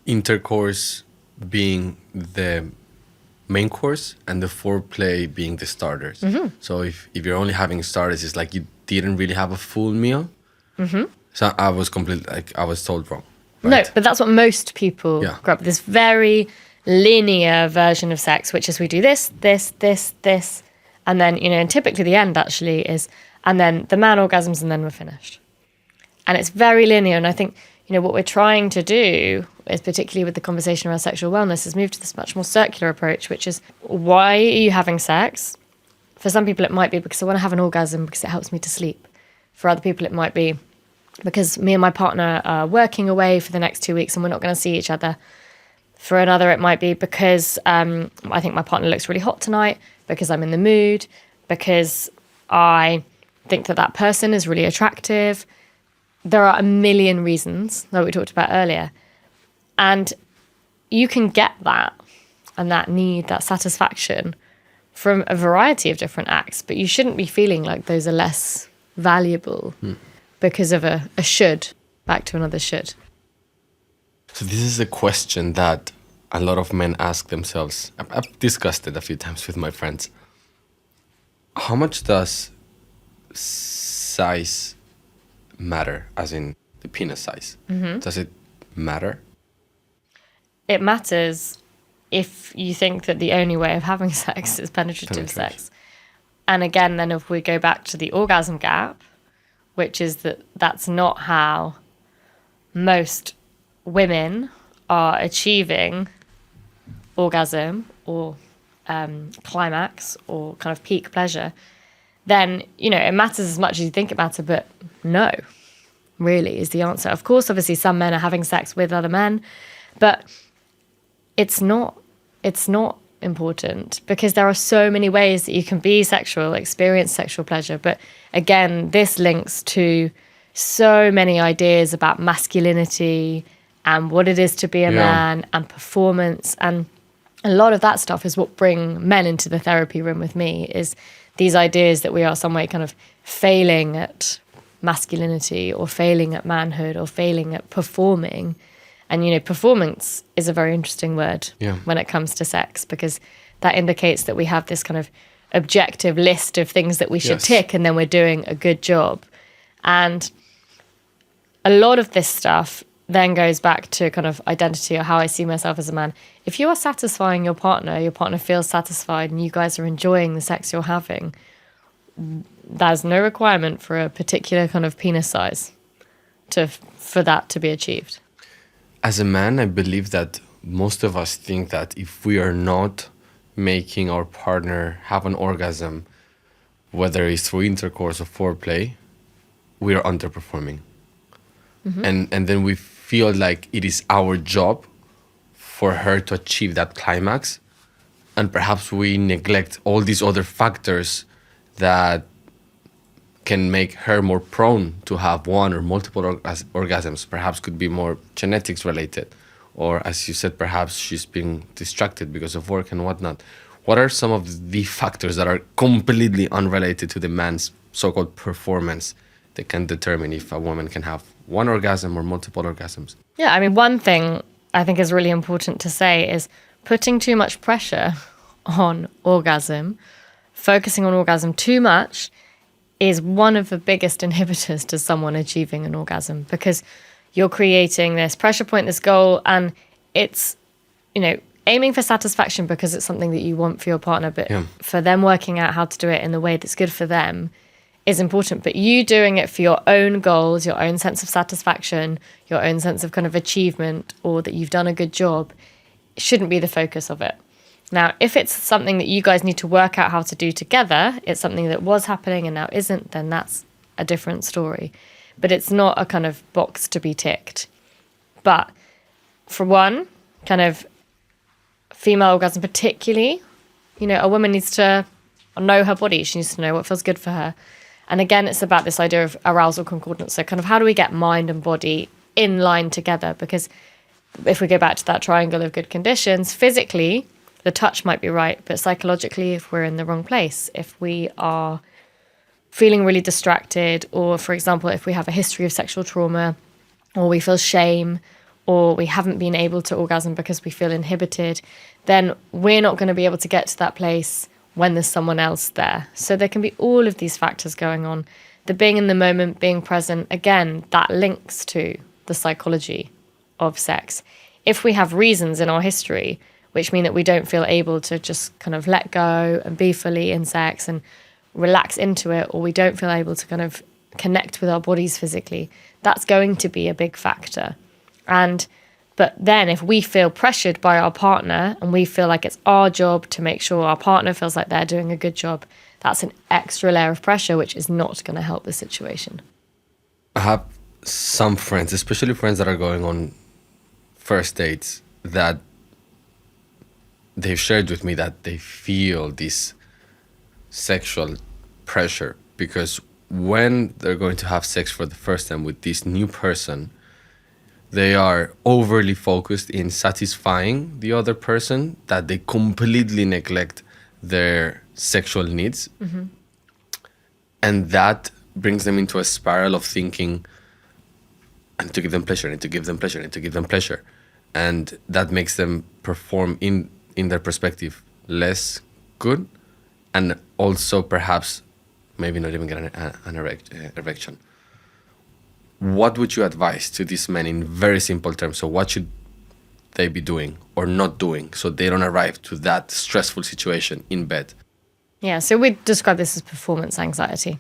intercourse being the main course and the foreplay being the starters. Mm-hmm. So if you're only having starters, it's like you didn't really have a full meal. Mm-hmm. So I was I was told wrong. Right? No, but that's what most people grew up with, this very linear version of sex, which is we do this, and then, and typically the end actually is, and then the man orgasms and then we're finished. And it's very linear. And I think, what we're trying to do is, particularly with the conversation around sexual wellness, is move to this much more circular approach, which is, why are you having sex? For some people, it might be because I want to have an orgasm because it helps me to sleep. For other people, it might be because me and my partner are working away for the next 2 weeks and we're not going to see each other. For another, it might be because I think my partner looks really hot tonight, because I'm in the mood, because I think that person is really attractive. There are a million reasons, like we talked about earlier. And you can get that and that need, that satisfaction from a variety of different acts, but you shouldn't be feeling like those are less valuable because of a should, back to another should. So this is a question that a lot of men ask themselves. I've discussed it a few times with my friends. How much does size matter, as in the penis size? Mm-hmm. Does it matter? It matters if you think that the only way of having sex is penetrative sex. And again, then if we go back to the orgasm gap, which is that's not how most women are achieving orgasm or climax or kind of peak pleasure, then, it matters as much as you think it matters, but no, really is the answer. Of course, obviously, some men are having sex with other men, but it's not important, because there are so many ways that you can be sexual, experience sexual pleasure. But again, this links to so many ideas about masculinity and what it is to be a man and performance. And a lot of that stuff is what bring men into the therapy room with me, is these ideas that we are some way kind of failing at masculinity or failing at manhood or failing at performing. And, performance is a very interesting word when it comes to sex, because that indicates that we have this kind of objective list of things that we should tick, and then we're doing a good job. And a lot of this stuff then goes back to kind of identity, or how I see myself as a man. If you are satisfying your partner feels satisfied, and you guys are enjoying the sex you're having, there's no requirement for a particular kind of penis size for that to be achieved. As a man, I believe that most of us think that if we are not making our partner have an orgasm, whether it's through intercourse or foreplay, we are underperforming. Mm-hmm. And then we feel like it is our job for her to achieve that climax, and perhaps we neglect all these other factors that can make her more prone to have one or multiple orgasms. Perhaps could be more genetics related, or as you said, perhaps she's being distracted because of work and whatnot. What are some of the factors that are completely unrelated to the man's so-called performance that can determine if a woman can have one orgasm or multiple orgasms? Yeah, I mean, one thing I think is really important to say is putting too much pressure on orgasm, focusing on orgasm too much, is one of the biggest inhibitors to someone achieving an orgasm, because you're creating this pressure point, this goal, and it's, aiming for satisfaction because it's something that you want for your partner, but for them working out how to do it in the way that's good for them is important. But you doing it for your own goals, your own sense of satisfaction, your own sense of kind of achievement, or that you've done a good job, shouldn't be the focus of it. Now, if it's something that you guys need to work out how to do together, it's something that was happening and now isn't, then that's a different story. But it's not a kind of box to be ticked. But for one, kind of female orgasm particularly, a woman needs to know her body. She needs to know what feels good for her. And again, it's about this idea of arousal concordance. So kind of how do we get mind and body in line together? Because if we go back to that triangle of good conditions, physically, the touch might be right, but psychologically, if we're in the wrong place, if we are feeling really distracted, or for example, if we have a history of sexual trauma, or we feel shame, or we haven't been able to orgasm because we feel inhibited, then we're not going to be able to get to that place when there's someone else there. So there can be all of these factors going on. The being in the moment, being present, again, that links to the psychology of sex. If we have reasons in our history which mean that we don't feel able to just kind of let go and be fully in sex and relax into it, or we don't feel able to kind of connect with our bodies physically, that's going to be a big factor. But then if we feel pressured by our partner and we feel like it's our job to make sure our partner feels like they're doing a good job, that's an extra layer of pressure, which is not going to help the situation. I have some friends, especially friends that are going on first dates, that they've shared with me that they feel this sexual pressure because when they're going to have sex for the first time with this new person, they are overly focused in satisfying the other person that they completely neglect their sexual needs. Mm-hmm. And that brings them into a spiral of thinking, I need to give them pleasure, I need to give them pleasure, I need to give them pleasure. And that makes them perform in their perspective less good, and also perhaps maybe not even get an erection. What would you advise to these men in very simple terms? So what should they be doing or not doing so they don't arrive to that stressful situation in bed? Yeah, so we describe this as performance anxiety.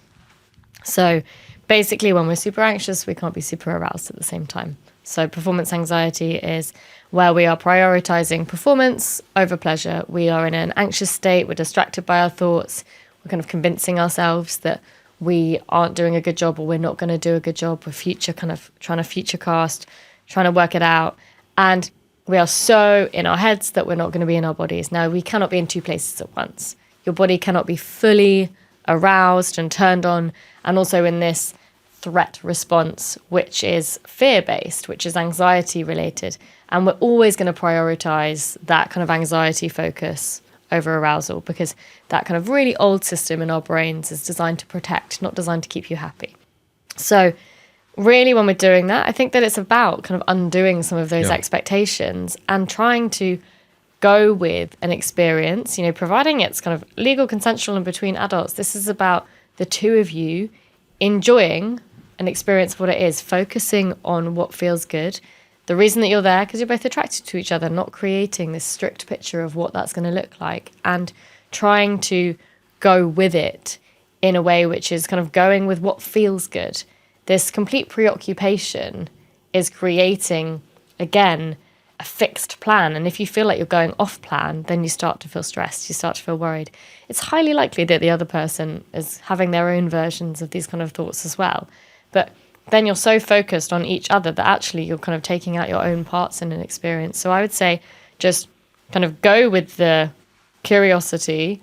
So basically when we're super anxious, we can't be super aroused at the same time. So performance anxiety is where we are prioritizing performance over pleasure. We are in an anxious state. We're distracted by our thoughts. We're kind of convincing ourselves that we aren't doing a good job or we're not going to do a good job. We're trying to future cast, trying to work it out. And we are so in our heads that we're not going to be in our bodies. Now, we cannot be in two places at once. Your body cannot be fully aroused and turned on, and also in this threat response, which is fear-based, which is anxiety-related. And we're always going to prioritize that kind of anxiety focus over arousal because that kind of really old system in our brains is designed to protect, not designed to keep you happy. So really when we're doing that, I think that it's about kind of undoing some of those expectations and trying to go with an experience, providing it's kind of legal, consensual, and between adults. This is about the two of you enjoying an experience of what it is, focusing on what feels good. The reason that you're there, because you're both attracted to each other, not creating this strict picture of what that's going to look like, and trying to go with it in a way which is kind of going with what feels good. This complete preoccupation is creating, again, a fixed plan. And if you feel like you're going off plan, then you start to feel stressed, you start to feel worried. It's highly likely that the other person is having their own versions of these kind of thoughts as well. But then you're so focused on each other that actually you're kind of taking out your own parts in an experience. So I would say just kind of go with the curiosity,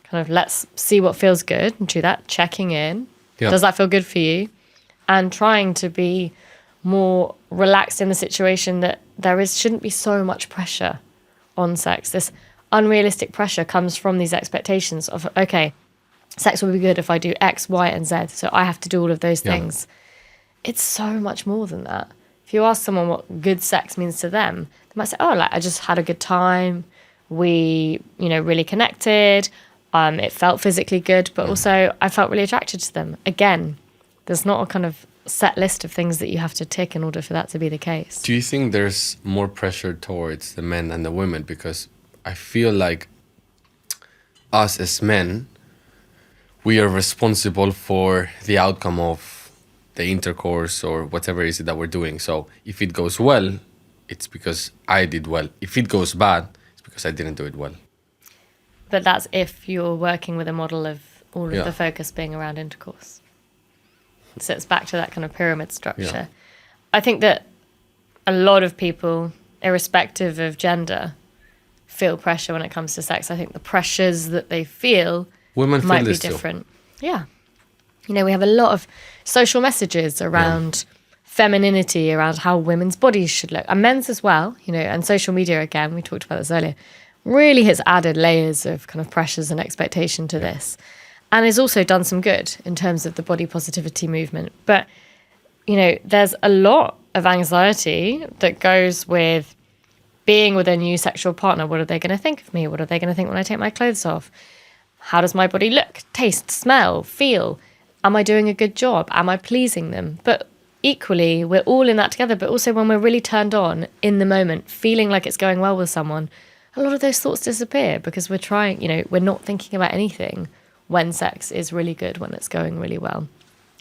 kind of let's see what feels good and do that, checking in. Yeah. Does that feel good for you? And trying to be more relaxed in the situation, that shouldn't be so much pressure on sex. This unrealistic pressure comes from these expectations of, okay, sex will be good if I do X, Y, and Z. So I have to do all of those things. It's so much more than that. If you ask someone what good sex means to them, they might say, oh, like I just had a good time. We, really connected. It felt physically good, but also I felt really attracted to them. Again, there's not a kind of set list of things that you have to tick in order for that to be the case. Do you think there's more pressure towards the men and the women? Because I feel like us as men, we are responsible for the outcome of the intercourse or whatever it is that we're doing. So if it goes well, it's because I did well. If it goes bad, it's because I didn't do it well. But that's if you're working with a model of all of the focus being around intercourse. So it's back to that kind of pyramid structure. Yeah. I think that a lot of people, irrespective of gender, feel pressure when it comes to sex. I think the pressures that they feel might be different. Too. Yeah. We have a lot of social messages around femininity, around how women's bodies should look, and men's as well, and social media, again, we talked about this earlier, really has added layers of kind of pressures and expectation to this. And has also done some good in terms of the body positivity movement. But, there's a lot of anxiety that goes with being with a new sexual partner. What are they going to think of me? What are they going to think when I take my clothes off? How does my body look, taste, smell, feel? Am I doing a good job? Am I pleasing them? But equally, we're all in that together. But also when we're really turned on in the moment, feeling like it's going well with someone, a lot of those thoughts disappear because we're trying, we're not thinking about anything when sex is really good, when it's going really well.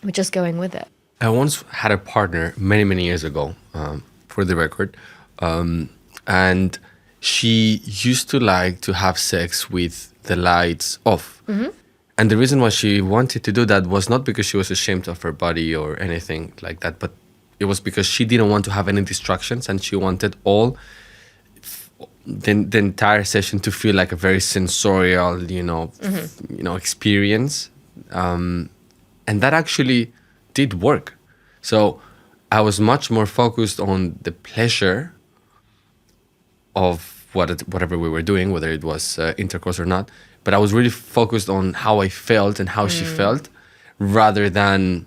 We're just going with it. I once had a partner many, many years ago, for the record, and she used to like to have sex with the lights off. Mm-hmm. And the reason why she wanted to do that was not because she was ashamed of her body or anything like that, but it was because she didn't want to have any distractions, and she wanted the entire session to feel like a very sensorial, experience. And that actually did work. So I was much more focused on the pleasure of whatever we were doing, whether it was intercourse or not. But I was really focused on how I felt and how she felt, rather than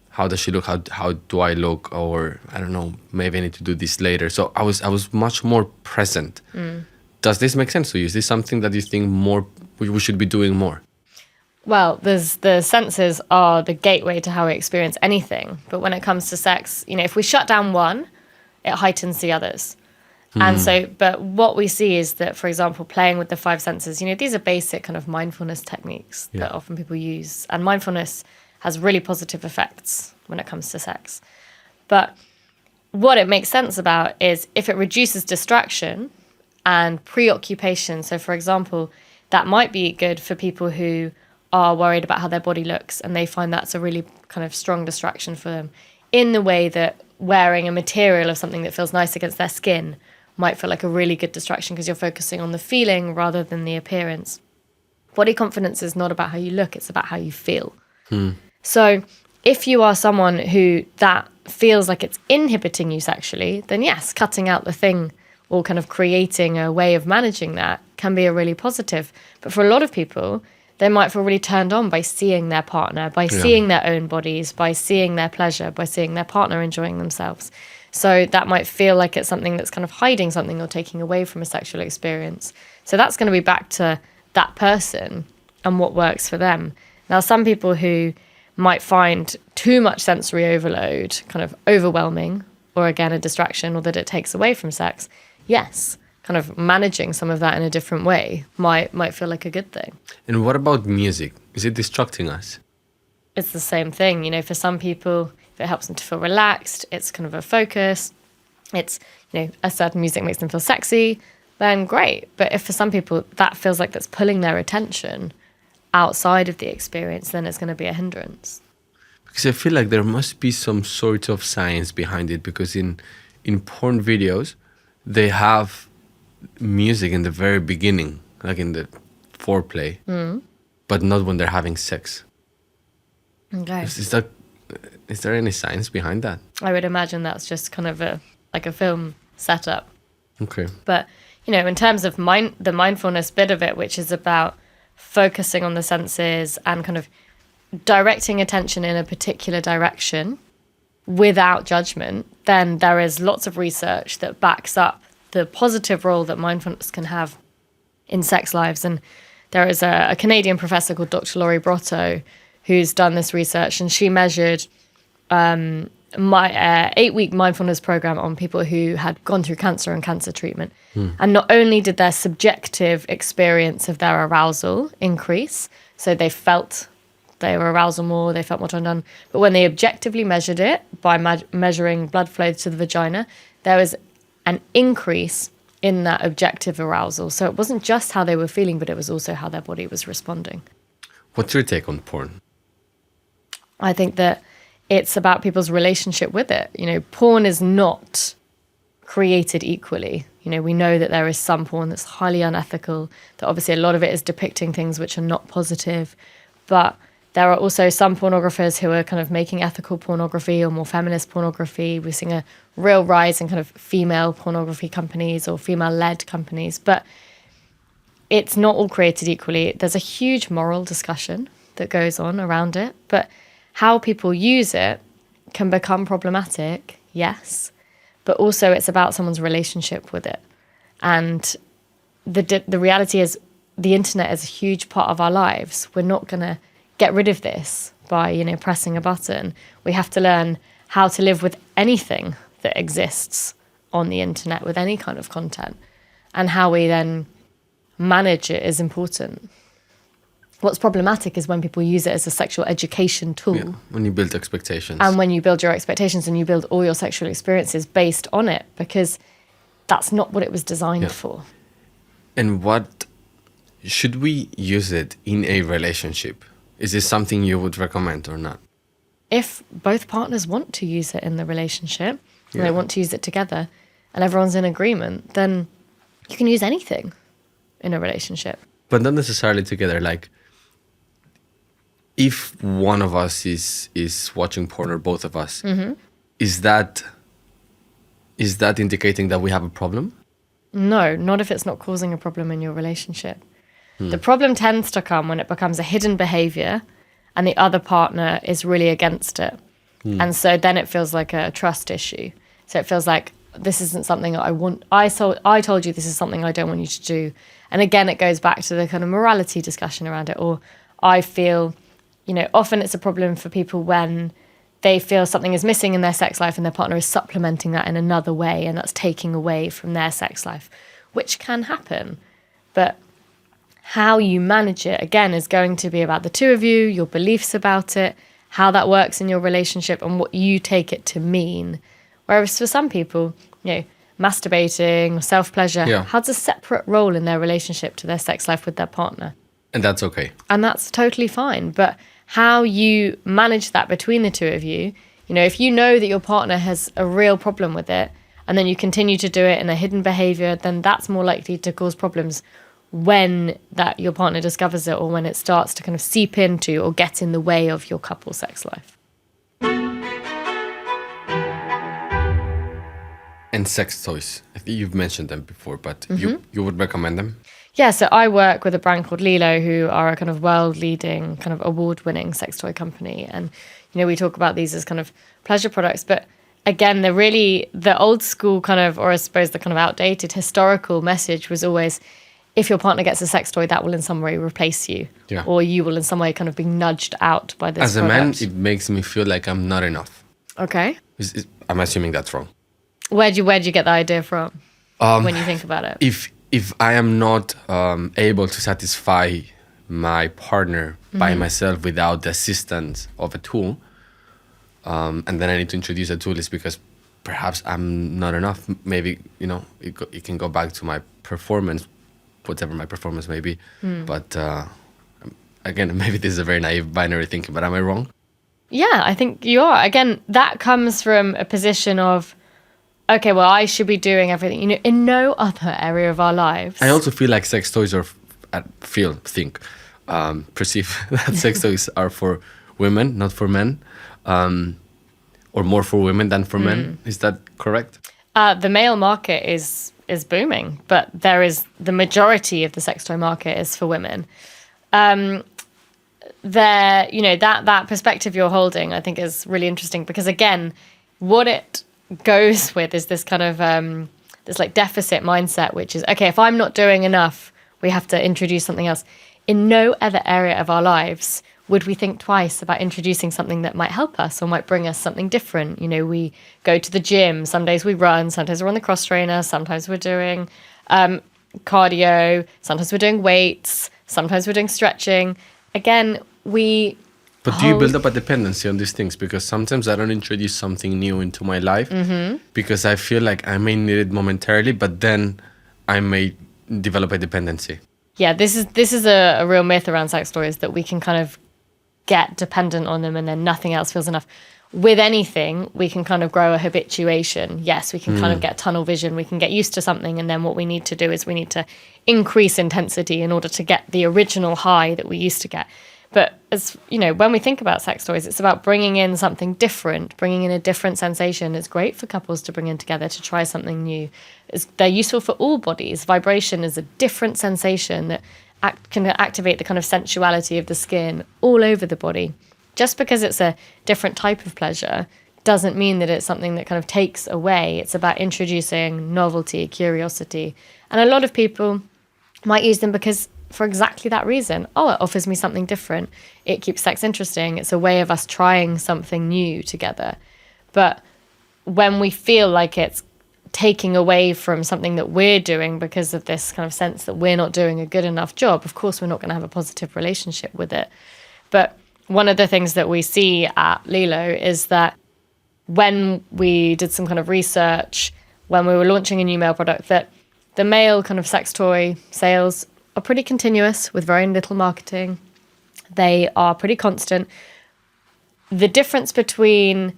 how does she look, how do I look, or I don't know, maybe I need to do this later. So I was much more present. Does this make sense to you? Is this something that you think we should be doing more? Well, the senses are the gateway to how we experience anything. But when it comes to sex, if we shut down one, it heightens the others. And so, but what we see is that, for example, playing with the five senses, these are basic kind of mindfulness techniques that often people use. And mindfulness has really positive effects when it comes to sex. But what it makes sense about is if it reduces distraction and preoccupation. So, for example, that might be good for people who are worried about how their body looks, and they find that's a really kind of strong distraction for them, in the way that wearing a material of something that feels nice against their skin might feel like a really good distraction because you're focusing on the feeling rather than the appearance. Body confidence is not about how you look, it's about how you feel. So if you are someone who that feels like it's inhibiting you sexually, then yes, cutting out the thing or kind of creating a way of managing that can be a really positive. But for a lot of people, they might feel really turned on by seeing their partner, by seeing their own bodies, by seeing their pleasure, by seeing their partner enjoying themselves. So that might feel like it's something that's kind of hiding something or taking away from a sexual experience. So that's going to be back to that person and what works for them. Now, some people who might find too much sensory overload kind of overwhelming, or again, a distraction, or that it takes away from sex, yes, kind of managing some of that in a different way might feel like a good thing. And what about music? Is it distracting us? It's the same thing. For some people, if it helps them to feel relaxed, it's kind of a focus. It's, a certain music makes them feel sexy, then great. But if for some people that feels like that's pulling their attention outside of the experience, then it's going to be a hindrance. Because I feel like there must be some sort of science behind it, because in porn videos, they have music in the very beginning, like in the foreplay, but not when they're having sex. Okay. Is there any science behind that? I would imagine that's just kind of a film setup. Okay. But, in terms of the mindfulness bit of it, which is about focusing on the senses and kind of directing attention in a particular direction without judgment, then there is lots of research that backs up the positive role that mindfulness can have in sex lives. And there is a Canadian professor called Dr. Laurie Brotto who's done this research, and she measured my 8-week mindfulness program on people who had gone through cancer and cancer treatment. And not only did their subjective experience of their arousal increase, so they felt their arousal more, they felt more turned on, but when they objectively measured it by measuring blood flow to the vagina, there was an increase in that objective arousal. So it wasn't just how they were feeling, but it was also how their body was responding. What's your take on porn? I think that it's about people's relationship with it. Porn is not created equally. We know that there is some porn that's highly unethical, that obviously a lot of it is depicting things which are not positive. But there are also some pornographers who are kind of making ethical pornography or more feminist pornography. We're seeing a real rise in kind of female pornography companies or female-led companies. But it's not all created equally. There's a huge moral discussion that goes on around it. But how people use it can become problematic, yes, but also it's about someone's relationship with it. And the reality is the internet is a huge part of our lives. We're not going to get rid of this by, pressing a button. We have to learn how to live with anything that exists on the internet, with any kind of content. And how we then manage it is important. What's problematic is when people use it as a sexual education tool. Yeah, when you build expectations. And when you build your expectations and you build all your sexual experiences based on it, because that's not what it was designed for. And should we use it in a relationship? Is this something you would recommend or not? If both partners want to use it in the relationship, and they want to use it together, and everyone's in agreement, then you can use anything in a relationship. But not necessarily together. Like, if one of us is watching porn, or both of us, is that indicating that we have a problem? No, not if it's not causing a problem in your relationship. The problem tends to come when it becomes a hidden behavior and the other partner is really against it. And so then it feels like a trust issue. So it feels like, this isn't something I want. I told you this is something I don't want you to do. And again, it goes back to the kind of morality discussion around it. Or I feel, often it's a problem for people when they feel something is missing in their sex life and their partner is supplementing that in another way, and that's taking away from their sex life, which can happen. But how you manage it, again, is going to be about the two of you, your beliefs about it, how that works in your relationship, and what you take it to mean. Whereas for some people, masturbating or self-pleasure has a separate role in their relationship to their sex life with their partner. And that's okay. And that's totally fine. But how you manage that between the two of you, if you know that your partner has a real problem with it, and then you continue to do it in a hidden behavior, then that's more likely to cause problems when that your partner discovers it, or when it starts to kind of seep into or get in the way of your couple sex life. And sex toys. I think you've mentioned them before, but you would recommend them? Yeah, so I work with a brand called Libido, who are a kind of world-leading, kind of award-winning sex toy company. And, we talk about these as kind of pleasure products. But again, the old school kind of, or I suppose the kind of outdated historical message was always, if your partner gets a sex toy, that will in some way replace you. Yeah. Or you will in some way kind of be nudged out by this As a product. man, it makes me feel like I'm not enough. Okay. I'm assuming that's wrong. Where'd you get the idea from when you think about it? If I am not able to satisfy my partner by myself without the assistance of a tool, and then I need to introduce a tool, is because perhaps I'm not enough. Maybe, it can go back to my performance, whatever my performance may be. But again, maybe this is a very naive binary thinking, but am I wrong? Yeah, I think you are. Again, that comes from a position of, okay, well, I should be doing everything. You know, in no other area of our lives. I also feel like sex toys perceive that sex toys are for women, not for men, or more for women than for men. Is that correct? The male market is booming, but the majority of the sex toy market is for women. That perspective you're holding, I think, is really interesting because, again, what it goes with is this kind of this like deficit mindset, which is, okay, if I'm not doing enough, we have to introduce something else. In no other area of our lives would we think twice about introducing something that might help us or might bring us something different. You know, we go to the gym, some days we run, sometimes we're on the cross trainer, sometimes we're doing cardio, sometimes we're doing weights, sometimes we're doing stretching. Again, But do you build up a dependency on these things? Because sometimes I don't introduce something new into my life because I feel like I may need it momentarily, but then I may develop a dependency. Yeah, this is a real myth around sex toys, that we can kind of get dependent on them and then nothing else feels enough. With anything, we can kind of grow a habituation. Yes, we can kind of get tunnel vision. We can get used to something, and then what we need to do is we need to increase intensity in order to get the original high that we used to get. But as you know, when we think about sex toys, it's about bringing in something different, bringing in a different sensation. It's great for couples to bring in together to try something new. They're useful for all bodies. Vibration is a different sensation that can activate the kind of sensuality of the skin all over the body. Just because it's a different type of pleasure doesn't mean that it's something that kind of takes away. It's about introducing novelty, curiosity. And a lot of people might use them because for exactly that reason. Oh, it offers me something different. It keeps sex interesting. It's a way of us trying something new together. But when we feel like it's taking away from something that we're doing because of this kind of sense that we're not doing a good enough job, of course, we're not going to have a positive relationship with it. But one of the things that we see at Lilo is that when we did some kind of research, when we were launching a new male product, that the male kind of sex toy sales are pretty continuous with very little marketing. They are pretty constant. The difference between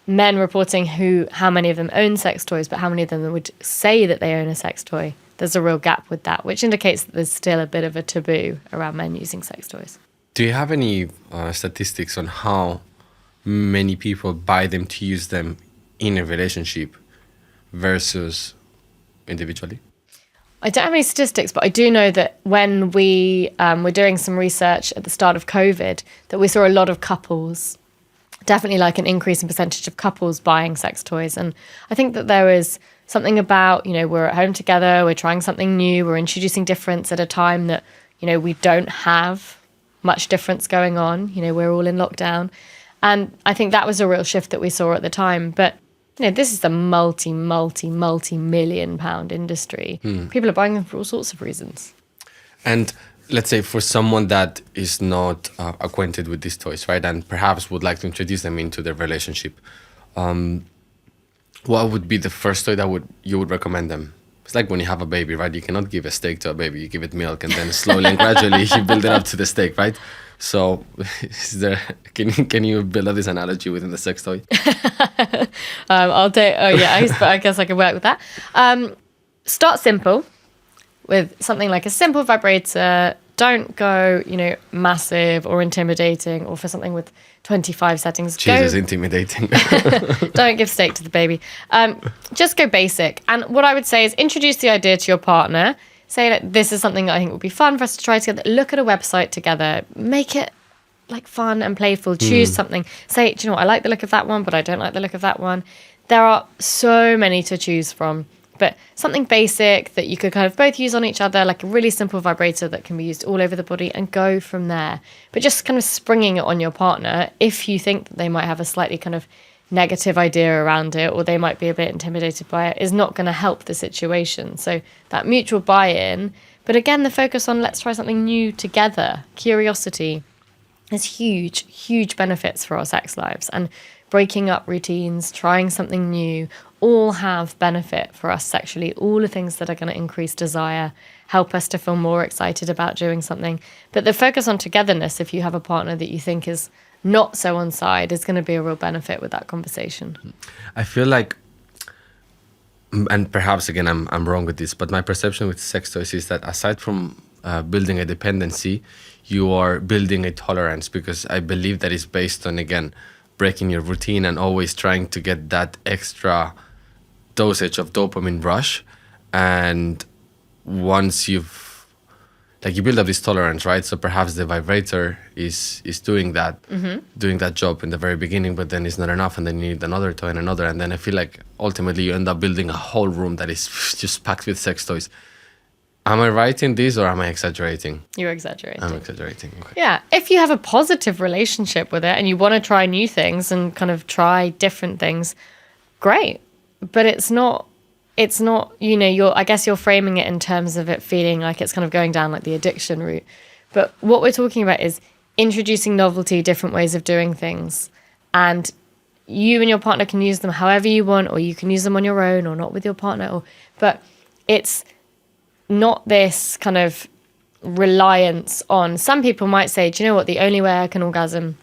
men reporting how many of them own sex toys, but how many of them would say that they own a sex toy, there's a real gap with that, which indicates that there's still a bit of a taboo around men using sex toys. Do you have any statistics on how many people buy them to use them in a relationship versus individually? I don't have any statistics, but I do know that when we were doing some research at the start of COVID, that we saw a lot of couples, definitely like an increase in percentage of couples buying sex toys. And I think that there is something about, you know, we're at home together, we're trying something new, we're introducing difference at a time that, you know, we don't have much difference going on. You know, we're all in lockdown. And I think that was a real shift that we saw at the time. But you know, this is a multi-million pound industry. People are buying them for all sorts of reasons. And let's say for someone that is not acquainted with these toys, right, and perhaps would like to introduce them into their relationship, what would be the first toy that you would recommend them? It's like when you have a baby, right? You cannot give a steak to a baby. You give it milk, and then slowly and gradually you build it up to the steak, right? So, can you build up this analogy within the sex toy? I'll take. Oh yeah, I guess I can work with that. Start simple with something like a simple vibrator. Don't go, you know, massive or intimidating, or for something with 25 settings. Jesus, intimidating. Don't give steak to the baby. Just go basic. And what I would say is introduce the idea to your partner. Say that this is something that I think would be fun for us to try together. Look at a website together. Make it like fun and playful. Choose something. Say, do you know what? I like the look of that one, but I don't like the look of that one. There are so many to choose from. But something basic that you could kind of both use on each other, like a really simple vibrator that can be used all over the body, and go from there. But just kind of springing it on your partner if you think that they might have a slightly kind of negative idea around it, or they might be a bit intimidated by it, is not going to help the situation. So that mutual buy-in, but again, the focus on let's try something new together. Curiosity is huge benefits for our sex lives, and breaking up routines, trying something new, all have benefit for us sexually. All the things that are going to increase desire, help us to feel more excited about doing something. But the focus on togetherness, if you have a partner that you think is not so on side is going to be a real benefit with that conversation. I feel like, and perhaps again I'm wrong with this, but my perception with sex toys is that aside from building a dependency, you are building a tolerance, because I believe that is based on, again, breaking your routine and always trying to get that extra dosage of dopamine rush. And once you build up this tolerance, right? So perhaps the vibrator is doing that, doing that job in the very beginning, but then it's not enough, and then you need another toy and another, and then I feel like ultimately you end up building a whole room that is just packed with sex toys. Am I right in this, or am I exaggerating? You're exaggerating. I'm exaggerating. Okay. Yeah, if you have a positive relationship with it and you want to try new things and kind of try different things, great. But it's not, I guess you're framing it in terms of it feeling like it's kind of going down like the addiction route. But what we're talking about is introducing novelty, different ways of doing things. And you and your partner can use them however you want, or you can use them on your own or not with your partner. But it's not this kind of reliance on, some people might say, do you know what, the only way I can orgasm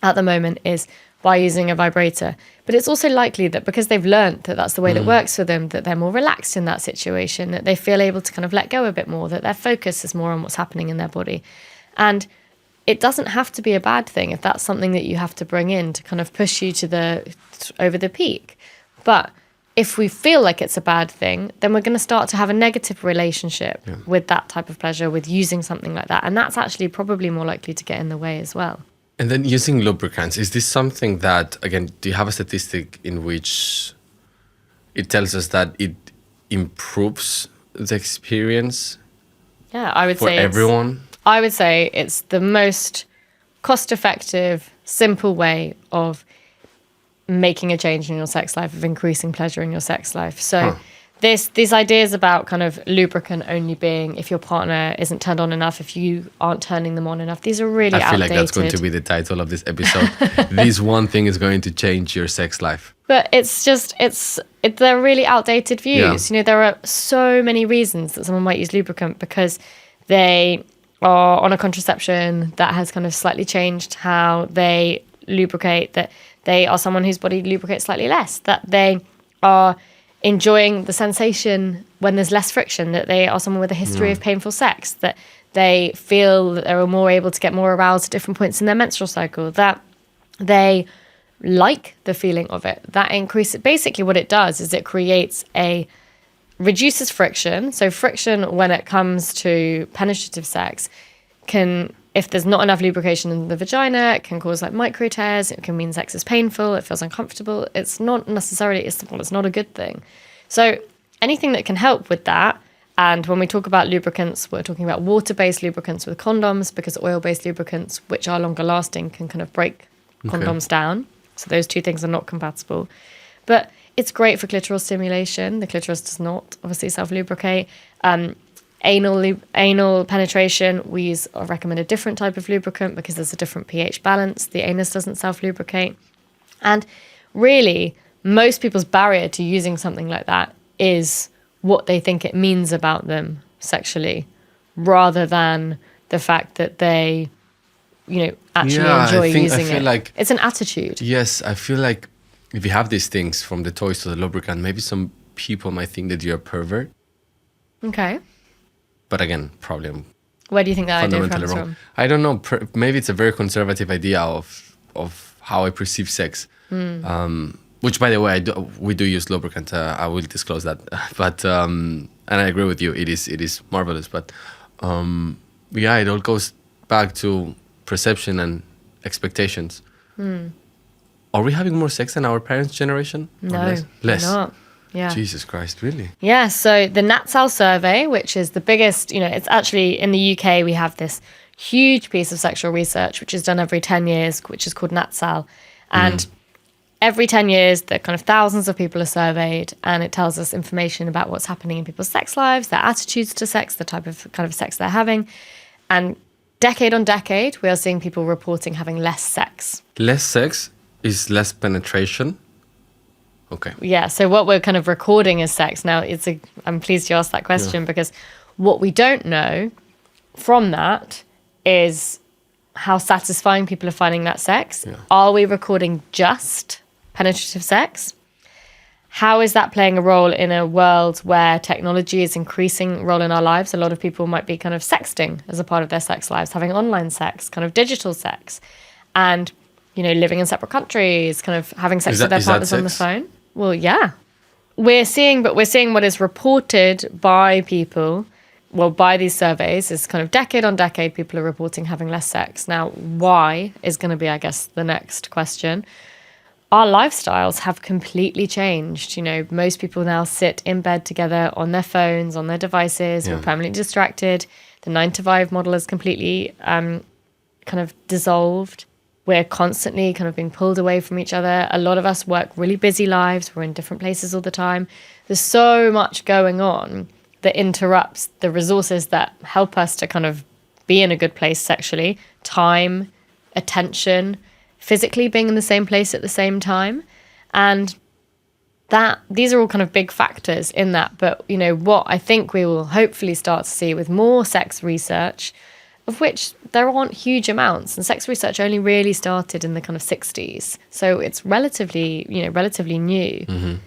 at the moment is by using a vibrator. But it's also likely that because they've learned that that's the way that works for them, that they're more relaxed in that situation, that they feel able to kind of let go a bit more, that their focus is more on what's happening in their body. And it doesn't have to be a bad thing if that's something that you have to bring in to kind of push you to over the peak. But if we feel like it's a bad thing, then we're going to start to have a negative relationship with that type of pleasure, with using something like that. And that's actually probably more likely to get in the way as well. And then using lubricants, is this something that, again, do you have a statistic in which it tells us that it improves the experience? Yeah, I would for say everyone? I would say it's the most cost-effective, simple way of making a change in your sex life, of increasing pleasure in your sex life. So these ideas about kind of lubricant only being if your partner isn't turned on enough, if you aren't turning them on enough, these are really outdated. I feel like that's going to be the title of this episode. This one thing is going to change your sex life. But they're really outdated views. Yeah. There are so many reasons that someone might use lubricant, because they are on a contraception that has kind of slightly changed how they lubricate, that they are someone whose body lubricates slightly less, that they are enjoying the sensation when there's less friction, that they are someone with a history of painful sex, that they feel that they're more able to get more aroused at different points in their menstrual cycle, that they like the feeling of it. That increases, basically what it does is it reduces friction. So friction when it comes to penetrative sex can, if there's not enough lubrication in the vagina, it can cause like micro tears. It can mean sex is painful. It feels uncomfortable. It's not necessarily, it's not a good thing. So anything that can help with that. And when we talk about lubricants, we're talking about water-based lubricants with condoms, because oil-based lubricants, which are longer lasting, can kind of break condoms down. So those two things are not compatible. But it's great for clitoral stimulation. The clitoris does not obviously self-lubricate. Anal penetration, we recommend a different type of lubricant because there's a different pH balance. The anus doesn't self-lubricate. And really, most people's barrier to using something like that is what they think it means about them sexually, rather than the fact that they, actually enjoy using it. Like, it's an attitude. Yes, I feel like if you have these things, from the toys to the lubricant, maybe some people might think that you're a pervert. Okay. But again, probably I'm where do you think that idea fundamentally comes wrong. from? I don't know. Maybe it's a very conservative idea of how I perceive sex. Which, by the way, we do use lubricant. I will disclose that. But and I agree with you. It is marvelous. But it all goes back to perception and expectations. Are we having more sex than our parents' generation? No, less. We're not. Yeah. Jesus Christ, really? Yeah, so the NatSal survey, which is the biggest, it's actually in the UK, we have this huge piece of sexual research, which is done every 10 years, which is called NatSal. And every 10 years, the kind of thousands of people are surveyed, and it tells us information about what's happening in people's sex lives, their attitudes to sex, the type of kind of sex they're having. And decade on decade, we are seeing people reporting having less sex. Less sex is less penetration? Okay. Yeah, so what we're kind of recording as sex now, I'm pleased you asked that question, because what we don't know from that is how satisfying people are finding that sex. Are we recording just penetrative sex? How is that playing a role in a world where technology is increasing a role in our lives? A lot of people might be kind of sexting as a part of their sex lives, having online sex, kind of digital sex, and, you know, living in separate countries, kind of having sex with their partners on the phone. Well, yeah. We're seeing what is reported by people, well, by these surveys, is kind of decade on decade, people are reporting having less sex. Now, why is going to be, I guess, the next question. Our lifestyles have completely changed. You know, most people now sit in bed together on their phones, on their devices. We're permanently distracted. The 9-to-5 model is completely kind of dissolved. We're constantly kind of being pulled away from each other. A lot of us work really busy lives. We're in different places all the time. There's so much going on that interrupts the resources that help us to kind of be in a good place sexually. Time, attention, physically being in the same place at the same time. And these are all kind of big factors in that. But, you know, what I think we will hopefully start to see with more sex research, of which there aren't huge amounts, and sex research only really started in the kind of 60s. So it's relatively new.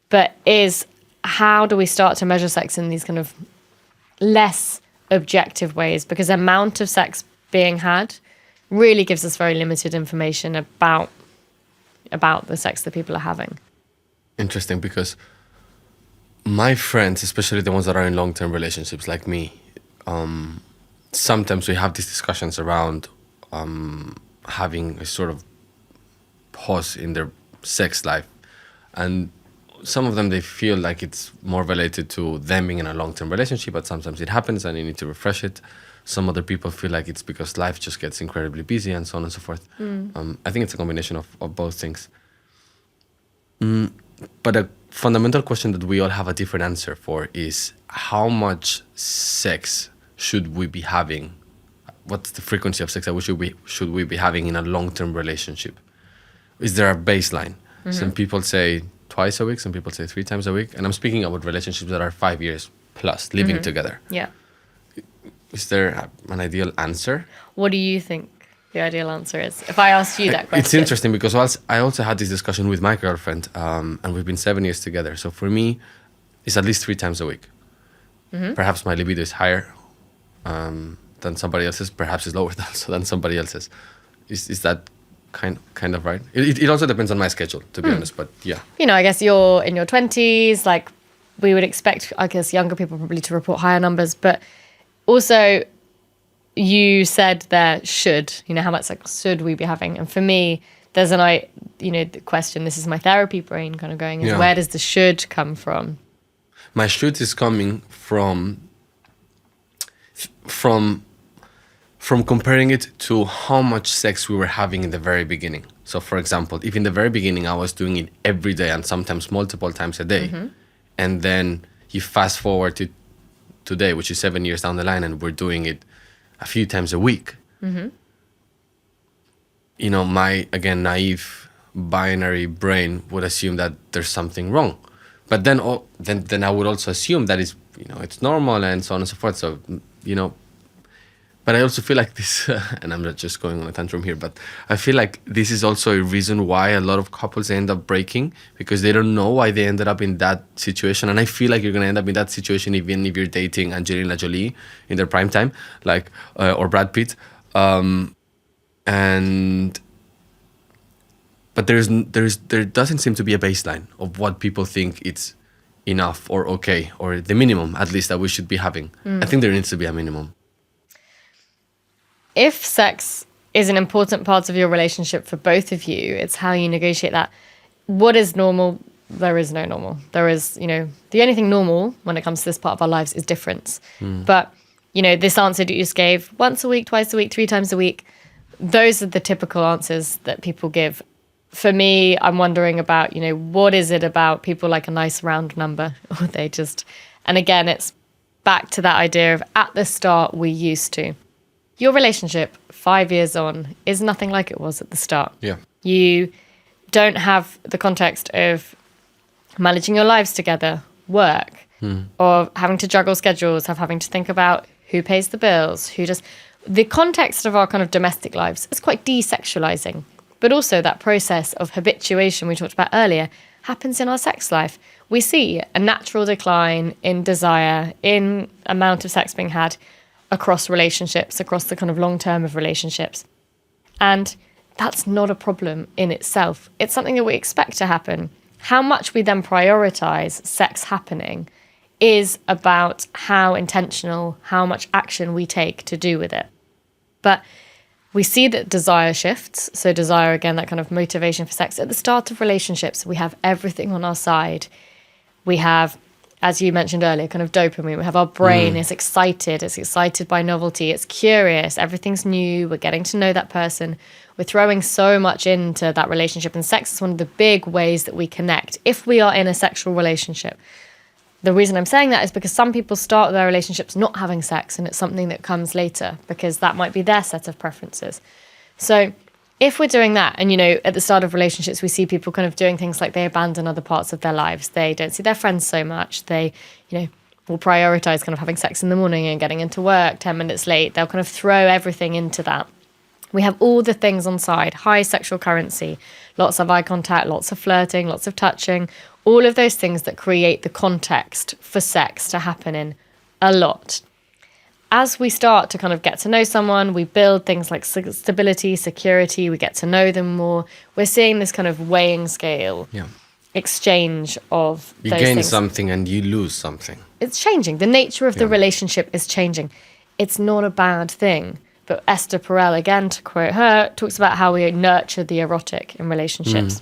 But is how do we start to measure sex in these kind of less objective ways? Because the amount of sex being had really gives us very limited information about the sex that people are having. Interesting, because my friends, especially the ones that are in long-term relationships like me, sometimes we have these discussions around having a sort of pause in their sex life. And some of them, they feel like it's more related to them being in a long-term relationship, but sometimes it happens and you need to refresh it. Some other people feel like it's because life just gets incredibly busy and so on and so forth. I think it's a combination of both things. But a fundamental question that we all have a different answer for is how much sex should we be having? What's the frequency of sex that should we be having in a long-term relationship? Is there a baseline? Some people say twice a week, some people say 3 times a week. And I'm speaking about relationships that are 5 years plus living together. Yeah. Is there an ideal answer? What do you think the ideal answer is? If I asked you that question. It's interesting because I also had this discussion with my girlfriend, and we've been 7 years together. So for me, it's at least 3 times a week. Perhaps my libido is higher than somebody else's. Perhaps it's lower than somebody else's. Is that kind of right? It also depends on my schedule, to be honest. But yeah. You know, I guess you're in your 20s. Like, we would expect, I guess, younger people probably to report higher numbers. But also, you said there should, you know, how much sex should we be having? And for me, there's the question, this is my therapy brain kind of going, is where does the should come from? My should is coming from comparing it to how much sex we were having in the very beginning. So, for example, if in the very beginning I was doing it every day and sometimes multiple times a day, and then you fast forward to today, which is 7 years down the line, and we're doing it a few times a week. You know, my, again, naive binary brain would assume that there's something wrong. But then I would also assume that it's normal and so on and so forth. So, you know, but I also feel like this, and I'm not just going on a tantrum here, but I feel like this is also a reason why a lot of couples end up breaking, because they don't know why they ended up in that situation. And I feel like you're going to end up in that situation even if you're dating Angelina Jolie in their prime time, like, or Brad Pitt. But there doesn't seem to be a baseline of what people think it's enough or okay, or the minimum, at least, that we should be having. I think there needs to be a minimum. If sex is an important part of your relationship for both of you, it's how you negotiate that. What is normal? There is no normal. There is, the only thing normal when it comes to this part of our lives is difference. But, this answer that you just gave, once a week, twice a week, 3 times a week, those are the typical answers that people give. For me, I'm wondering about, what is it about people like a nice round number? Or they just, and again, it's back to that idea of at the start, we used to. Your relationship 5 years on is nothing like it was at the start. Yeah. You don't have the context of managing your lives together, work, or having to juggle schedules, having to think about who pays the bills, the context of our kind of domestic lives is quite desexualizing, but also that process of habituation we talked about earlier happens in our sex life. We see a natural decline in desire, in amount of sex being had across relationships, across the kind of long term of relationships. And that's not a problem in itself. It's something that we expect to happen. How much we then prioritize sex happening is about how intentional, how much action we take to do with it. But we see that desire shifts. So desire, again, that kind of motivation for sex. At the start of relationships, we have everything on our side. We have, as you mentioned earlier, kind of dopamine. We have our brain is excited. It's excited by novelty. It's curious. Everything's new. We're getting to know that person. We're throwing so much into that relationship. And sex is one of the big ways that we connect if we are in a sexual relationship. The reason I'm saying that is because some people start their relationships not having sex, and it's something that comes later because that might be their set of preferences. So if we're doing that, and, at the start of relationships, we see people kind of doing things like they abandon other parts of their lives. They don't see their friends so much. They, will prioritize kind of having sex in the morning and getting into work 10 minutes late. They'll kind of throw everything into that. We have all the things on side, high sexual currency, lots of eye contact, lots of flirting, lots of touching, all of those things that create the context for sex to happen in a lot. As we start to kind of get to know someone, we build things like stability, security, we get to know them more. We're seeing this kind of weighing scale exchange of you those gain things. something and you lose something. It's changing. The nature of the relationship is changing. It's not a bad thing. But Esther Perel, again, to quote her, talks about how we nurture the erotic in relationships.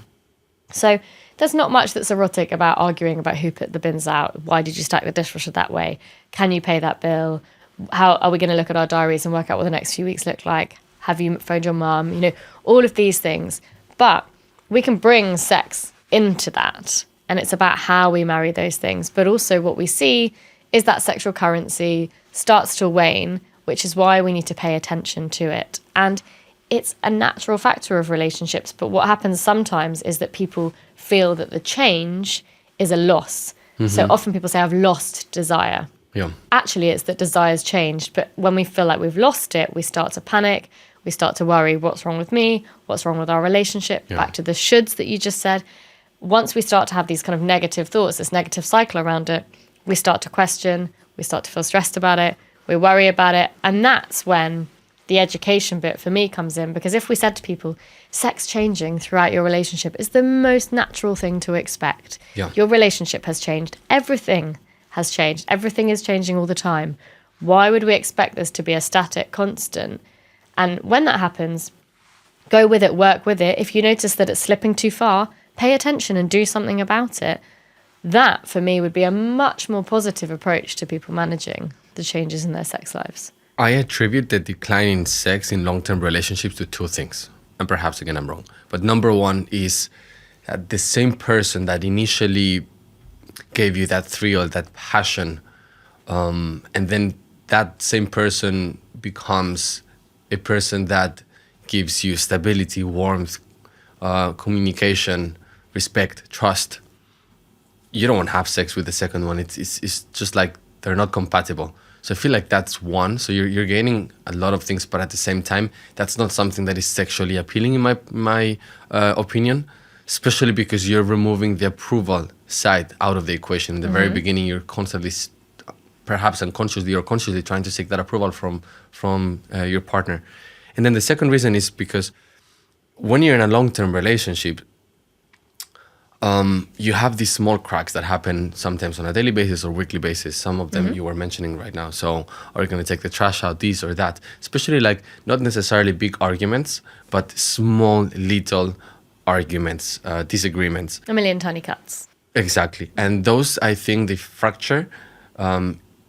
So there's not much that's erotic about arguing about who put the bins out. Why did you stack the dishwasher that way? Can you pay that bill? How are we going to look at our diaries and work out what the next few weeks look like? Have you phoned your mum? All of these things. But we can bring sex into that. And it's about how we marry those things. But also what we see is that sexual currency starts to wane, which is why we need to pay attention to it. And it's a natural factor of relationships. But what happens sometimes is that people feel that the change is a loss. So often people say, I've lost desire. Yeah. Actually, it's that desire's changed. But when we feel like we've lost it, we start to panic. We start to worry, what's wrong with me? What's wrong with our relationship? Yeah. Back to the shoulds that you just said. Once we start to have these kind of negative thoughts, this negative cycle around it, we start to question, we start to feel stressed about it, we worry about it. And that's when the education bit for me comes in. Because if we said to people, sex changing throughout your relationship is the most natural thing to expect. Yeah. Your relationship has changed. Everything has changed. Everything is changing all the time. Why would we expect this to be a static constant? And when that happens, go with it, work with it. If you notice that it's slipping too far, pay attention and do something about it. That, for me, would be a much more positive approach to people managing the changes in their sex lives. I attribute the decline in sex in long-term relationships to two things. And perhaps, again, I'm wrong. But number one is that the same person that initially gave you that thrill, that passion, and then that same person becomes a person that gives you stability, warmth, communication, respect, trust. You don't want to have sex with the second one. It's just like they're not compatible. So I feel like that's one. So you're gaining a lot of things, but at the same time, that's not something that is sexually appealing in my opinion, especially because you're removing the approval side out of the equation. In the very beginning, you're constantly, perhaps unconsciously or consciously, trying to seek that approval from your partner. And then the second reason is because when you're in a long-term relationship, you have these small cracks that happen sometimes on a daily basis or weekly basis. Some of them you were mentioning right now. So are you going to take the trash out, this or that? Especially like not necessarily big arguments, but small little arguments, disagreements. A million tiny cuts. Exactly. And those, I think, they fracture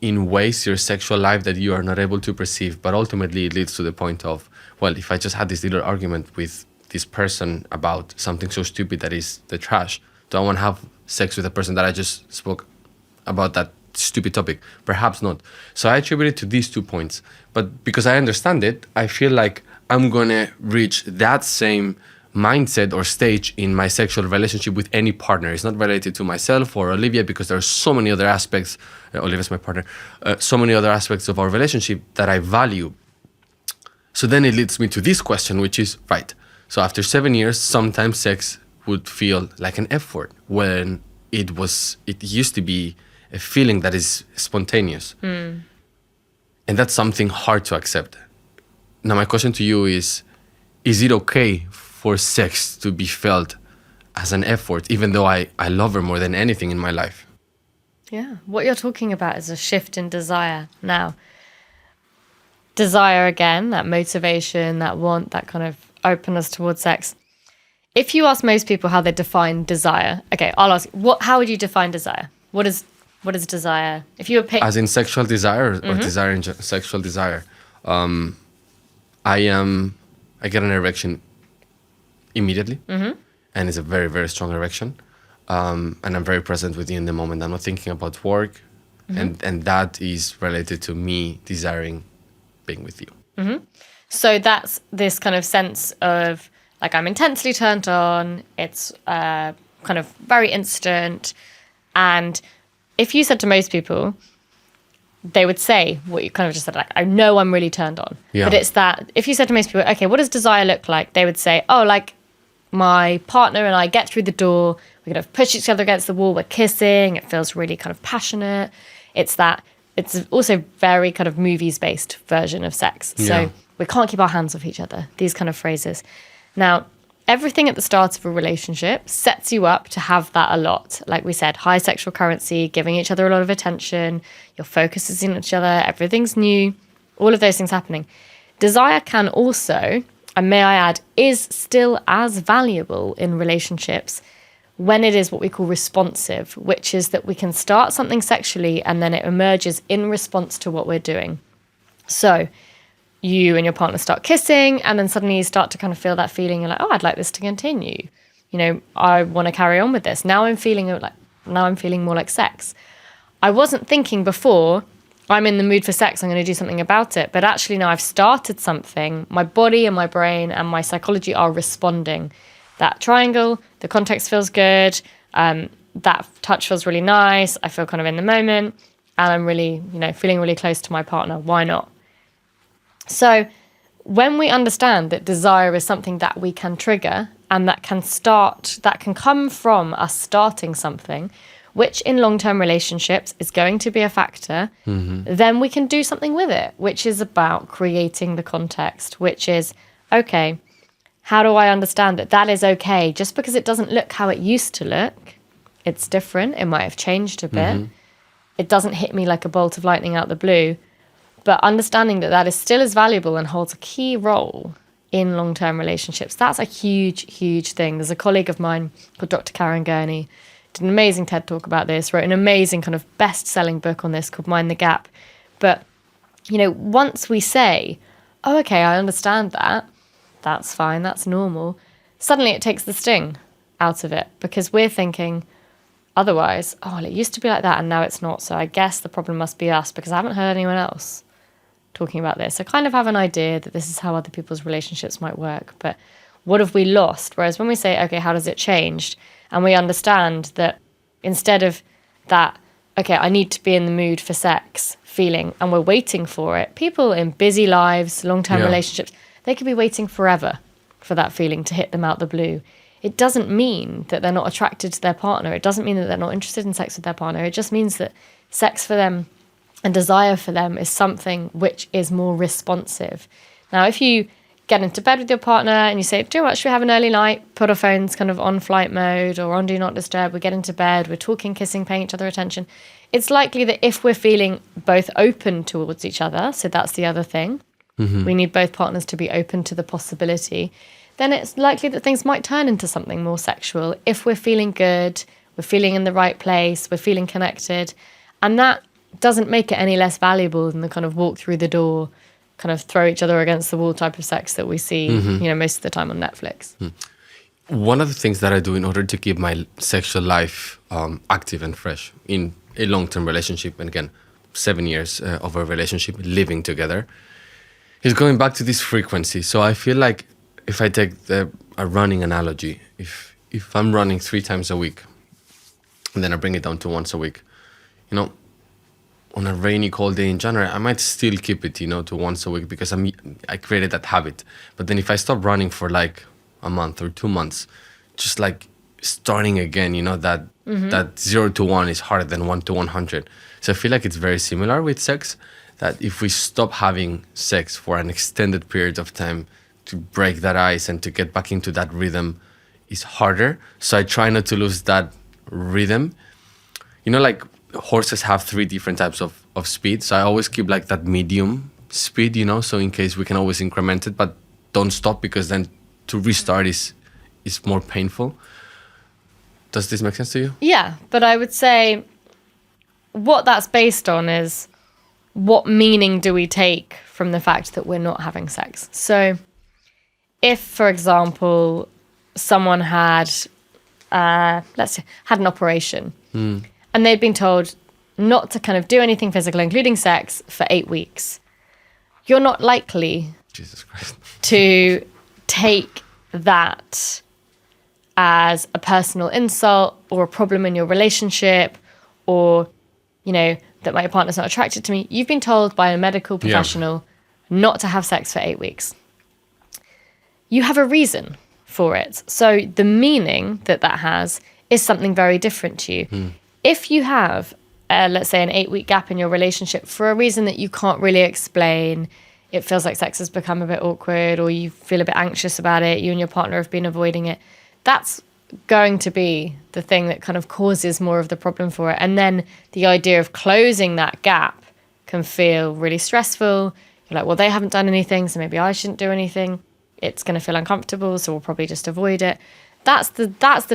in ways your sexual life that you are not able to perceive. But ultimately, it leads to the point of, well, if I just had this little argument with this person about something so stupid that is the trash, do I want to have sex with a person that I just spoke about that stupid topic? Perhaps not. So I attribute it to these 2 points. But because I understand it, I feel like I'm going to reach that same mindset or stage in my sexual relationship with any partner. It's not related to myself or Olivia, because there are so many other aspects, Olivia's my partner, so many other aspects of our relationship that I value. So then it leads me to this question, which is, right, so after 7 years, sometimes sex would feel like an effort when it used to be a feeling that is spontaneous. And that's something hard to accept. Now, my question to you is it okay for sex to be felt as an effort, even though I love her more than anything in my life? Yeah. What you're talking about is a shift in desire now. Desire, again, that motivation, that want, that kind of openness towards sex. If you ask most people how they define desire, okay, I'll ask, how would you define desire? What is desire? If you were picked... As in sexual desire or desire in sexual desire? I get an erection immediately, and it's a very, very strong erection. And I'm very present with you in the moment. I'm not thinking about work, and that is related to me desiring being with you. So that's this kind of sense of, like, I'm intensely turned on. It's kind of very instant. And if you said to most people, they would say what you kind of just said, like, I know I'm really turned on. Yeah. But it's that, if you said to most people, okay, what does desire look like? They would say, oh, like, my partner and I get through the door, we kind of push each other against the wall, we're kissing, it feels really kind of passionate. It's also very kind of movies-based version of sex. Yeah. So we can't keep our hands off each other, these kind of phrases. Now, everything at the start of a relationship sets you up to have that a lot. Like we said, high sexual currency, giving each other a lot of attention, your focus is on each other, everything's new, all of those things happening. Desire can also, and may I add, is still as valuable in relationships when it is what we call responsive, which is that we can start something sexually and then it emerges in response to what we're doing. So you and your partner start kissing, and then suddenly you start to kind of feel that feeling. You're like, oh, I'd like this to continue. You know, I want to carry on with this. Now I'm feeling more like sex. I wasn't thinking before, I'm in the mood for sex, I'm going to do something about it. But actually now I've started something. My body and my brain and my psychology are responding. That triangle, the context feels good. That touch feels really nice. I feel kind of in the moment, and I'm really, feeling really close to my partner. Why not? So when we understand that desire is something that we can trigger and that can come from us starting something, which in long-term relationships is going to be a factor, then we can do something with it, which is about creating the context, which is, okay, how do I understand that is okay? Just because it doesn't look how it used to look, it's different. It might have changed a bit. It doesn't hit me like a bolt of lightning out the blue. But understanding that is still as valuable and holds a key role in long-term relationships, that's a huge, huge thing. There's a colleague of mine called Dr. Karen Gurney, did an amazing TED talk about this, wrote an amazing kind of best-selling book on this called Mind the Gap. But, once we say, oh, okay, I understand that's fine, that's normal, suddenly it takes the sting out of it, because we're thinking, otherwise, oh, well, it used to be like that and now it's not, so I guess the problem must be us, because I haven't heard anyone else talking about this. I kind of have an idea that this is how other people's relationships might work, but what have we lost? Whereas when we say, okay, how does it change? And we understand that instead of that, okay, I need to be in the mood for sex feeling, and we're waiting for it. People in busy lives, long-term relationships, they could be waiting forever for that feeling to hit them out the blue. It doesn't mean that they're not attracted to their partner. It doesn't mean that they're not interested in sex with their partner. It just means that sex for them and desire for them is something which is more responsive. Now, if you get into bed with your partner and you say, do you know what, should we have an early night? Put our phones kind of on flight mode or on do not disturb. We get into bed, we're talking, kissing, paying each other attention. It's likely that if we're feeling both open towards each other, so that's the other thing, we need both partners to be open to the possibility, then it's likely that things might turn into something more sexual if we're feeling good, we're feeling in the right place, we're feeling connected. And that doesn't make it any less valuable than the kind of walk through the door, kind of throw each other against the wall type of sex that we see, most of the time on Netflix. One of the things that I do in order to keep my sexual life active and fresh in a long-term relationship, and again, 7 years of a relationship living together, is going back to this frequency. So I feel like if I take a running analogy, if I'm running 3 times a week, and then I bring it down to once a week, on a rainy, cold day in January, I might still keep it, to once a week because I created that habit. But then if I stop running for like a month or 2 months, just like starting again, that 0 to 1 is harder than 1 to 100. So I feel like it's very similar with sex, that if we stop having sex for an extended period of time, to break that ice and to get back into that rhythm is harder. So I try not to lose that rhythm. Like horses have 3 different types of speed. So I always keep like that medium speed, so in case we can always increment it, but don't stop, because then to restart is more painful. Does this make sense to you? Yeah, but I would say what that's based on is what meaning do we take from the fact that we're not having sex? So if, for example, someone had, let's say, had an operation and they'd been told not to kind of do anything physical, including sex, for 8 weeks, you're not likely Jesus Christ. to take that as a personal insult or a problem in your relationship, or, that my partner's not attracted to me. You've been told by a medical professional not to have sex for 8 weeks. You have a reason for it. So the meaning that has is something very different to you. If you have, let's say, an 8-week gap in your relationship for a reason that you can't really explain, it feels like sex has become a bit awkward, or you feel a bit anxious about it, you and your partner have been avoiding it, that's going to be the thing that kind of causes more of the problem for it. And then the idea of closing that gap can feel really stressful. You're like, well, they haven't done anything, so maybe I shouldn't do anything. It's going to feel uncomfortable, so we'll probably just avoid it. That's the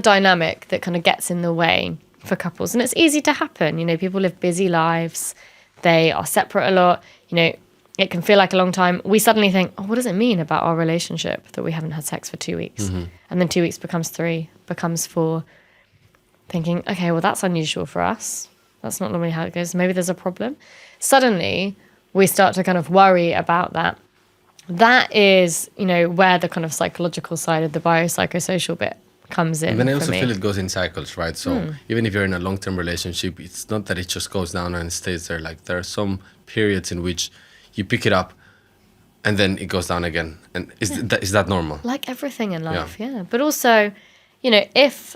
dynamic that kind of gets in the way for couples. And it's easy to happen. People live busy lives. They are separate a lot. It can feel like a long time. We suddenly think, oh, what does it mean about our relationship that we haven't had sex for 2 weeks? And then 2 weeks becomes 3, becomes 4. Thinking, okay, well, that's unusual for us. That's not normally how it goes. Maybe there's a problem. Suddenly, we start to kind of worry about that. That is, where the kind of psychological side of the biopsychosocial bit comes in. And then I also feel it goes in cycles, right? So even if you're in a long-term relationship, it's not that it just goes down and stays there. Like there are some periods in which you pick it up and then it goes down again. And is that normal? Like everything in life, yeah. But also, if,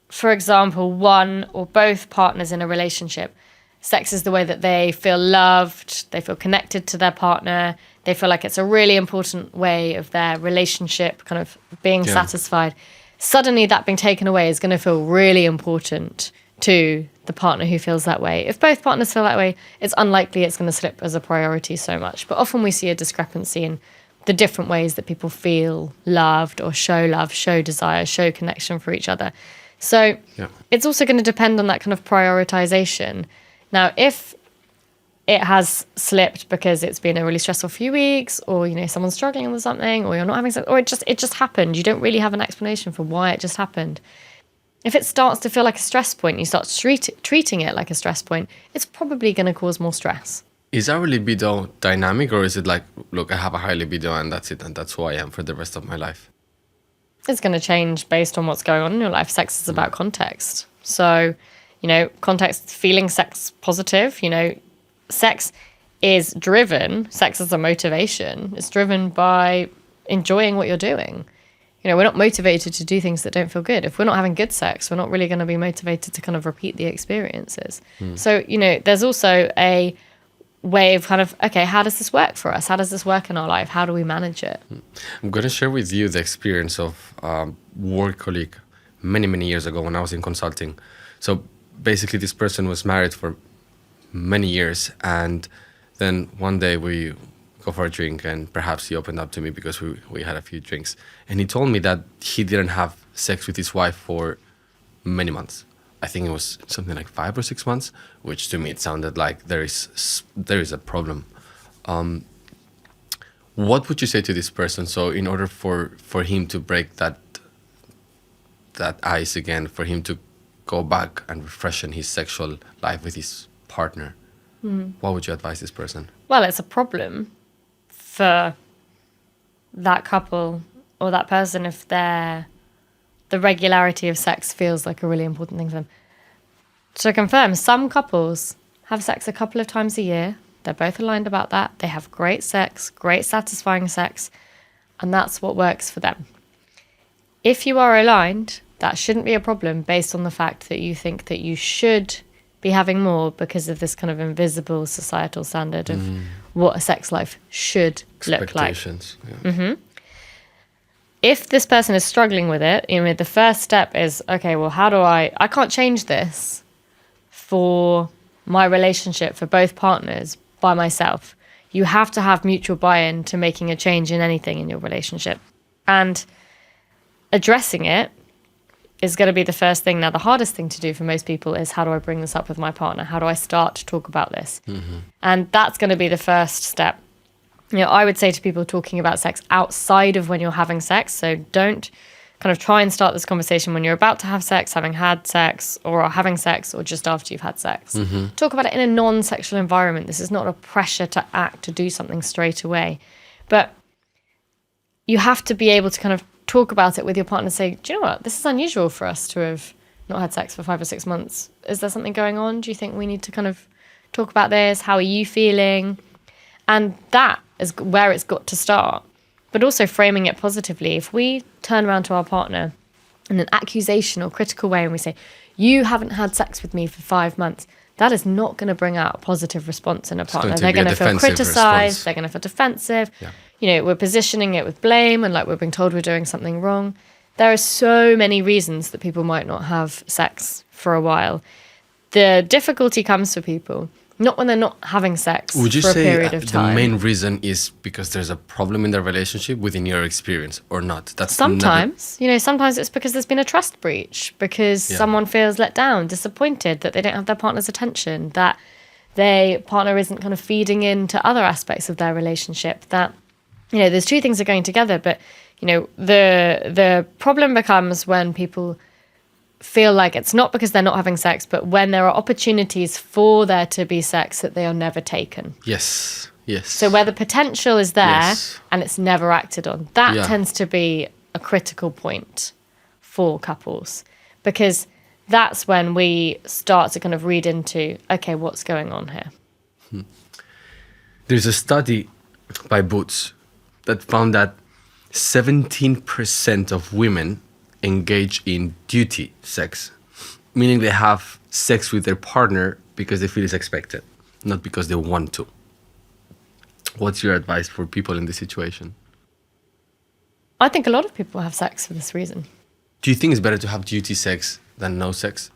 for example, one or both partners in a relationship, sex is the way that they feel loved, they feel connected to their partner, they feel like it's a really important way of their relationship kind of being satisfied. Suddenly that being taken away is going to feel really important to the partner who feels that way. If both partners feel that way, it's unlikely it's going to slip as a priority so much. But often we see a discrepancy in the different ways that people feel loved or show love, show desire, show connection for each other. So it's also going to depend on that kind of prioritization. Now, if it has slipped because it's been a really stressful few weeks, or someone's struggling with something, or you're not having sex, or it just happened, you don't really have an explanation for why it just happened. If it starts to feel like a stress point, you start treating it like a stress point, it's probably going to cause more stress. Is our libido dynamic, or is it like, look, I have a high libido and that's it, and that's who I am for the rest of my life? It's going to change based on what's going on in your life. Sex is about context. So, context, feeling sex positive, sex is driven, sex is a motivation. It's driven by enjoying what you're doing. We're not motivated to do things that don't feel good. If we're not having good sex, we're not really going to be motivated to kind of repeat the experiences. So, there's also a way of kind of, okay, how does this work for us? How does this work in our life? How do we manage it? I'm going to share with you the experience of a work colleague many, many years ago when I was in consulting. So basically this person was married for many years, and then one day we go for a drink, and perhaps he opened up to me because we had a few drinks, and he told me that he didn't have sex with his wife for many months. I think it was something like 5 or 6 months, which to me it sounded like there is a problem. What would you say to this person? So in order for him to break that ice again, for him to go back and refreshen his sexual life with his partner, what would you advise this person? Well, it's a problem for that couple or that person if the regularity of sex feels like a really important thing for them. To confirm, some couples have sex a couple of times a year. They're both aligned about that. They have great sex, great satisfying sex, and that's what works for them. If you are aligned, that shouldn't be a problem based on the fact that you think that you should be having more because of this kind of invisible societal standard of what a sex life should look like. Expectations. Yeah. If this person is struggling with it, the first step is, okay, well, how do I can't change this for my relationship, for both partners, by myself. You have to have mutual buy-in to making a change in anything in your relationship. And addressing it is going to be the first thing. Now, the hardest thing to do for most people is, how do I bring this up with my partner? How do I start to talk about this? And that's going to be the first step. I would say to people talking about sex outside of when you're having sex, so don't kind of try and start this conversation when you're about to have sex, having had sex, or having sex, or just after you've had sex. Talk about it in a non-sexual environment. This is not a pressure to act, to do something straight away. But you have to be able to kind of talk about it with your partner and say, do you know what? This is unusual for us to have not had sex for 5 or 6 months. Is there something going on? Do you think we need to kind of talk about this? How are you feeling? And that is where it's got to start. But also framing it positively. If we turn around to our partner in an accusation or critical way and we say, you haven't had sex with me for 5 months, that is not going to bring out a positive response in a partner. They're going to feel criticized. They're going to feel defensive. Yeah. We're positioning it with blame and like we're being told we're doing something wrong. There are so many reasons that people might not have sex for a while. The difficulty comes for people not when they're not having sex for a period of time. The main reason is because there's a problem in their relationship within your experience, or not? That's sometimes, sometimes it's because there's been a trust breach, because someone feels let down, disappointed that they don't have their partner's attention, that their partner isn't kind of feeding into other aspects of their relationship. That, there's two things are going together, but the problem becomes when people feel like it's not because they're not having sex, but when there are opportunities for there to be sex that they are never taken. Yes. So where the potential is there and it's never acted on, that tends to be a critical point for couples, because that's when we start to kind of read into, okay, what's going on here? There's a study by Boots that found that 17% of women engage in duty sex, meaning they have sex with their partner because they feel it's expected, not because they want to. What's your advice for people in this situation? I think a lot of people have sex for this reason. Do you think it's better to have duty sex than no sex?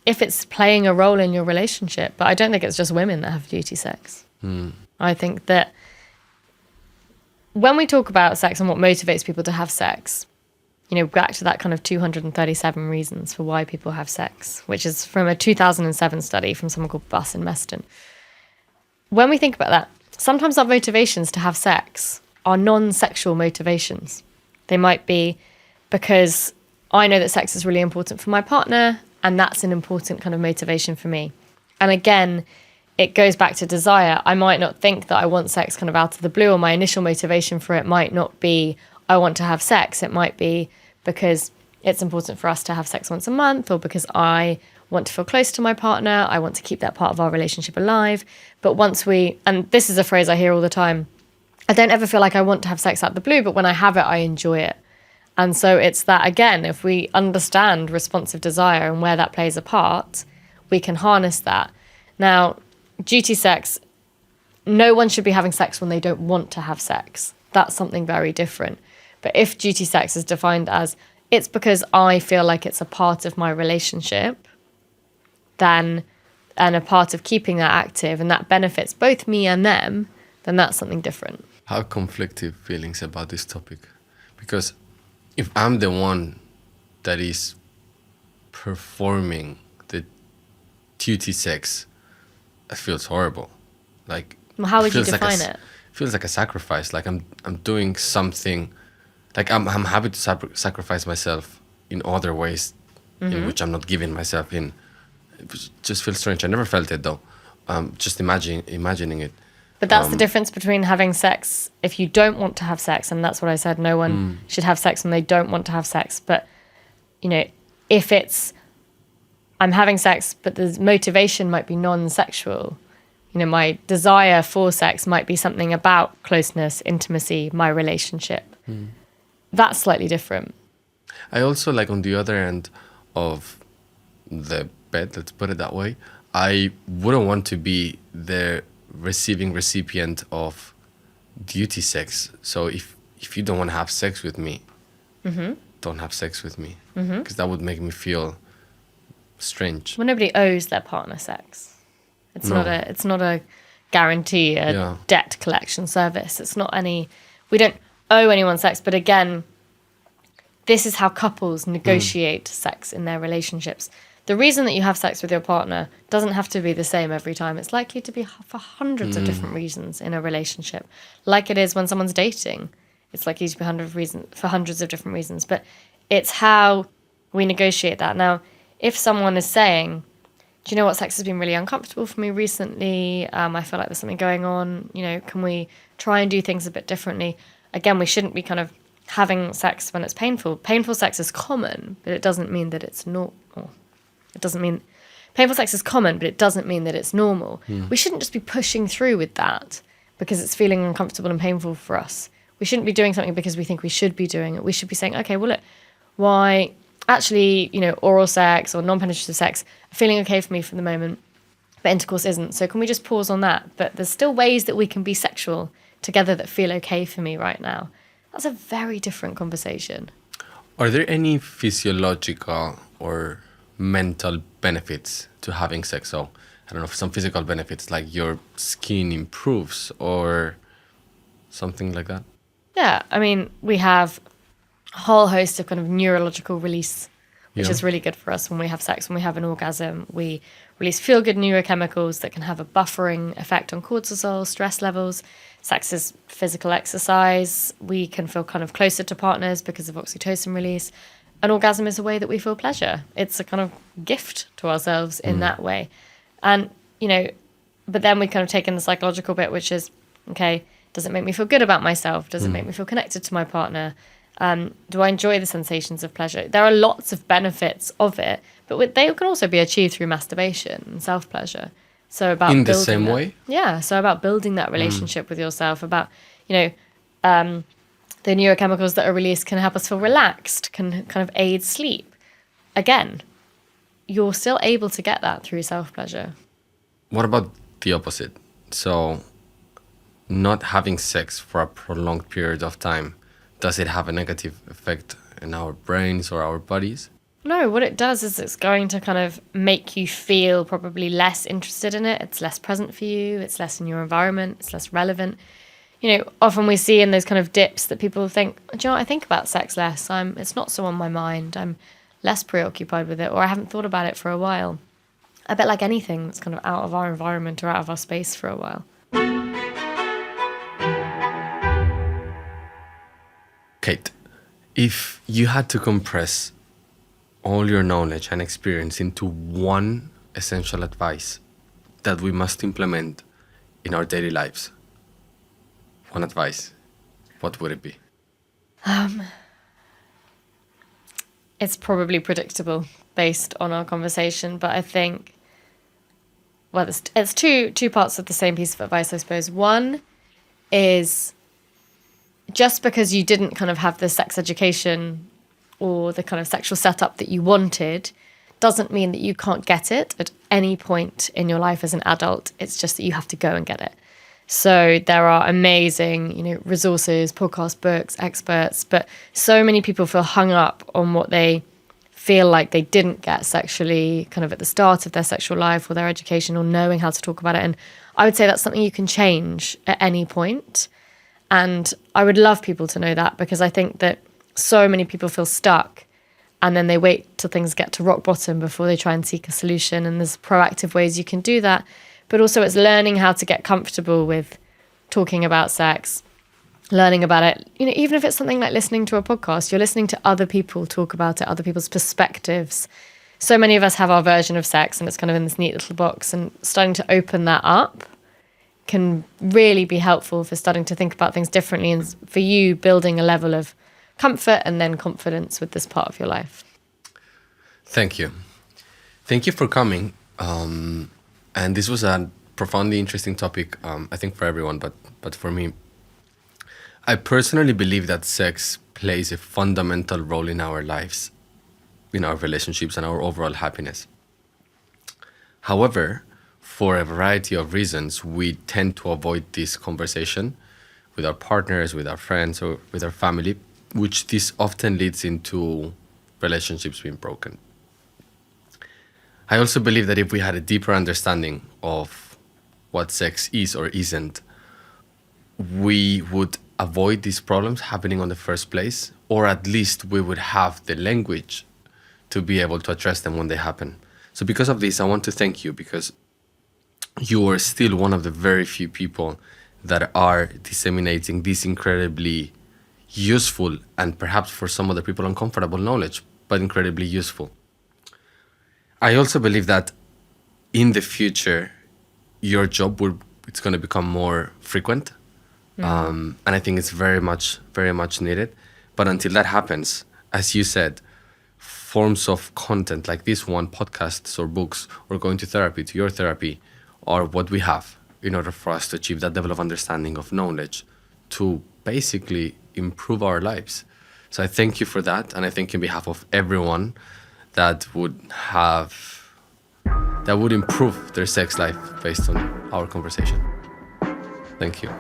If it's playing a role in your relationship, but I don't think it's just women that have duty sex. I think that when we talk about sex and what motivates people to have sex, back to that kind of 237 reasons for why people have sex, which is from a 2007 study from someone called Buss and Meston. When we think about that, sometimes our motivations to have sex are non-sexual motivations. They might be because I know that sex is really important for my partner, and that's an important kind of motivation for me. And again, it goes back to desire. I might not think that I want sex kind of out of the blue, or my initial motivation for it might not be I want to have sex. It might be because it's important for us to have sex once a month, or because I want to feel close to my partner. I want to keep that part of our relationship alive. But and this is a phrase I hear all the time, I don't ever feel like I want to have sex out of the blue, but when I have it, I enjoy it. And so it's that, again, if we understand responsive desire and where that plays a part, we can harness that. Now, duty sex, no one should be having sex when they don't want to have sex. That's something very different. But if duty sex is defined as it's because I feel like it's a part of my relationship, and a part of keeping that active, and that benefits both me and them, then that's something different. I have conflicting feelings about this topic, because if I'm the one that is performing the duty sex, it feels horrible. Like, well, how would you define it? It feels like a sacrifice. Like I'm doing something. Like I'm happy to sacrifice myself in other ways, in which I'm not giving myself in. It just feels strange. I never felt it though. Just imagining it. But that's the difference between having sex if you don't want to have sex, and that's what I said. No one should have sex when they don't want to have sex. But if it's I'm having sex, but the motivation might be non-sexual. You know, my desire for sex might be something about closeness, intimacy, my relationship. That's slightly different. I also like on the other end of the bed, let's put it that way, I wouldn't want to be the receiving recipient of duty sex. So if you don't want to have sex with me, don't have sex with me, because that would make me feel strange. Well, nobody owes their partner sex. It's No. not a guarantee, debt collection service. It's not any. We don't owe anyone sex. But again, this is how couples negotiate sex in their relationships. The reason that you have sex with your partner doesn't have to be the same every time. It's likely to be for hundreds of different reasons in a relationship, like it is when someone's dating. It's likely to be hundreds of different reasons. But it's how we negotiate that. Now, if someone is saying, do you know what, sex has been really uncomfortable for me recently, I feel like there's something going on, you know, can we try and do things a bit differently? Again, we shouldn't be kind of having sex when it's painful. Painful sex is common, but it doesn't mean that it's normal. Painful sex is common, but it doesn't mean that it's normal. We shouldn't just be pushing through with that because it's feeling uncomfortable and painful for us. We shouldn't be doing something because we think we should be doing it. We should be saying, okay, well, look, why actually, you know, oral sex or non-penetrative sex are feeling okay for me for the moment, but intercourse isn't. So can we just pause on that? But there's still ways that we can be sexual together that feel okay for me right now. That's a very different conversation. Are there any physiological or mental benefits to having sex? So, I don't know, some physical benefits like your skin improves or something like that? Yeah, I mean, we have a whole host of kind of neurological release, which is really good for us when we have sex. When we have an orgasm, we release feel-good neurochemicals that can have a buffering effect on cortisol, stress levels. Sex is physical exercise. We can feel kind of closer to partners because of oxytocin release. An orgasm is a way that we feel pleasure. It's a kind of gift to ourselves in that way. And, you know, but then we kind of take in the psychological bit, which is, okay, does it make me feel good about myself? Does it make me feel connected to my partner? Do I enjoy the sensations of pleasure? There are lots of benefits of it, but they can also be achieved through masturbation and self-pleasure. So about in the same way? Yeah, so about building that relationship with yourself, about, you know, the neurochemicals that are released can help us feel relaxed, can kind of aid sleep. Again, you're still able to get that through self-pleasure. What about the opposite? So, not having sex for a prolonged period of time, does it have a negative effect in our brains or our bodies? No, what it does is it's going to kind of make you feel probably less interested in it. It's less present for you. It's less in your environment. It's less relevant. You know, often we see in those kind of dips that people think, do you know what, I think about sex less. It's not so on my mind. I'm less preoccupied with it, or I haven't thought about it for a while. I bet like anything that's kind of out of our environment or out of our space for a while. Kate, if you had to compress all your knowledge and experience into one essential advice that we must implement in our daily lives, one advice, what would it be? It's probably predictable based on our conversation, but I think, well, it's two parts of the same piece of advice, I suppose. One is just because you didn't kind of have the sex education or the kind of sexual setup that you wanted doesn't mean that you can't get it at any point in your life as an adult. It's just that you have to go and get it. So there are amazing, you know, resources, podcasts, books, experts, but so many people feel hung up on what they feel like they didn't get sexually kind of at the start of their sexual life or their education or knowing how to talk about it. And I would say that's something you can change at any point. And I would love people to know that, because I think that so many people feel stuck and then they wait till things get to rock bottom before they try and seek a solution. And there's proactive ways you can do that. But also it's learning how to get comfortable with talking about sex, learning about it. You know, even if it's something like listening to a podcast, you're listening to other people talk about it, other people's perspectives. So many of us have our version of sex and it's kind of in this neat little box, and starting to open that up can really be helpful for starting to think about things differently and for you building a level of comfort and then confidence with this part of your life. Thank you. Thank you for coming. And this was a profoundly interesting topic, I think for everyone, but for me. I personally believe that sex plays a fundamental role in our lives, in our relationships, and our overall happiness. However, for a variety of reasons, we tend to avoid this conversation with our partners, with our friends, or with our family, which this often leads into relationships being broken. I also believe that if we had a deeper understanding of what sex is or isn't, we would avoid these problems happening on the first place, or at least we would have the language to be able to address them when they happen. So because of this, I want to thank you, because you are still one of the very few people that are disseminating this incredibly useful and perhaps for some other people uncomfortable knowledge, but incredibly useful. I also believe that in the future, your job it's going to become more frequent. And I think it's very much needed. But until that happens, as you said, forms of content like this one, podcasts or books, or going to therapy, to your therapy, are what we have in order for us to achieve that level of understanding of knowledge to basically improve our lives. So I thank you for that. And I think in behalf of everyone that would improve their sex life based on our conversation. Thank you.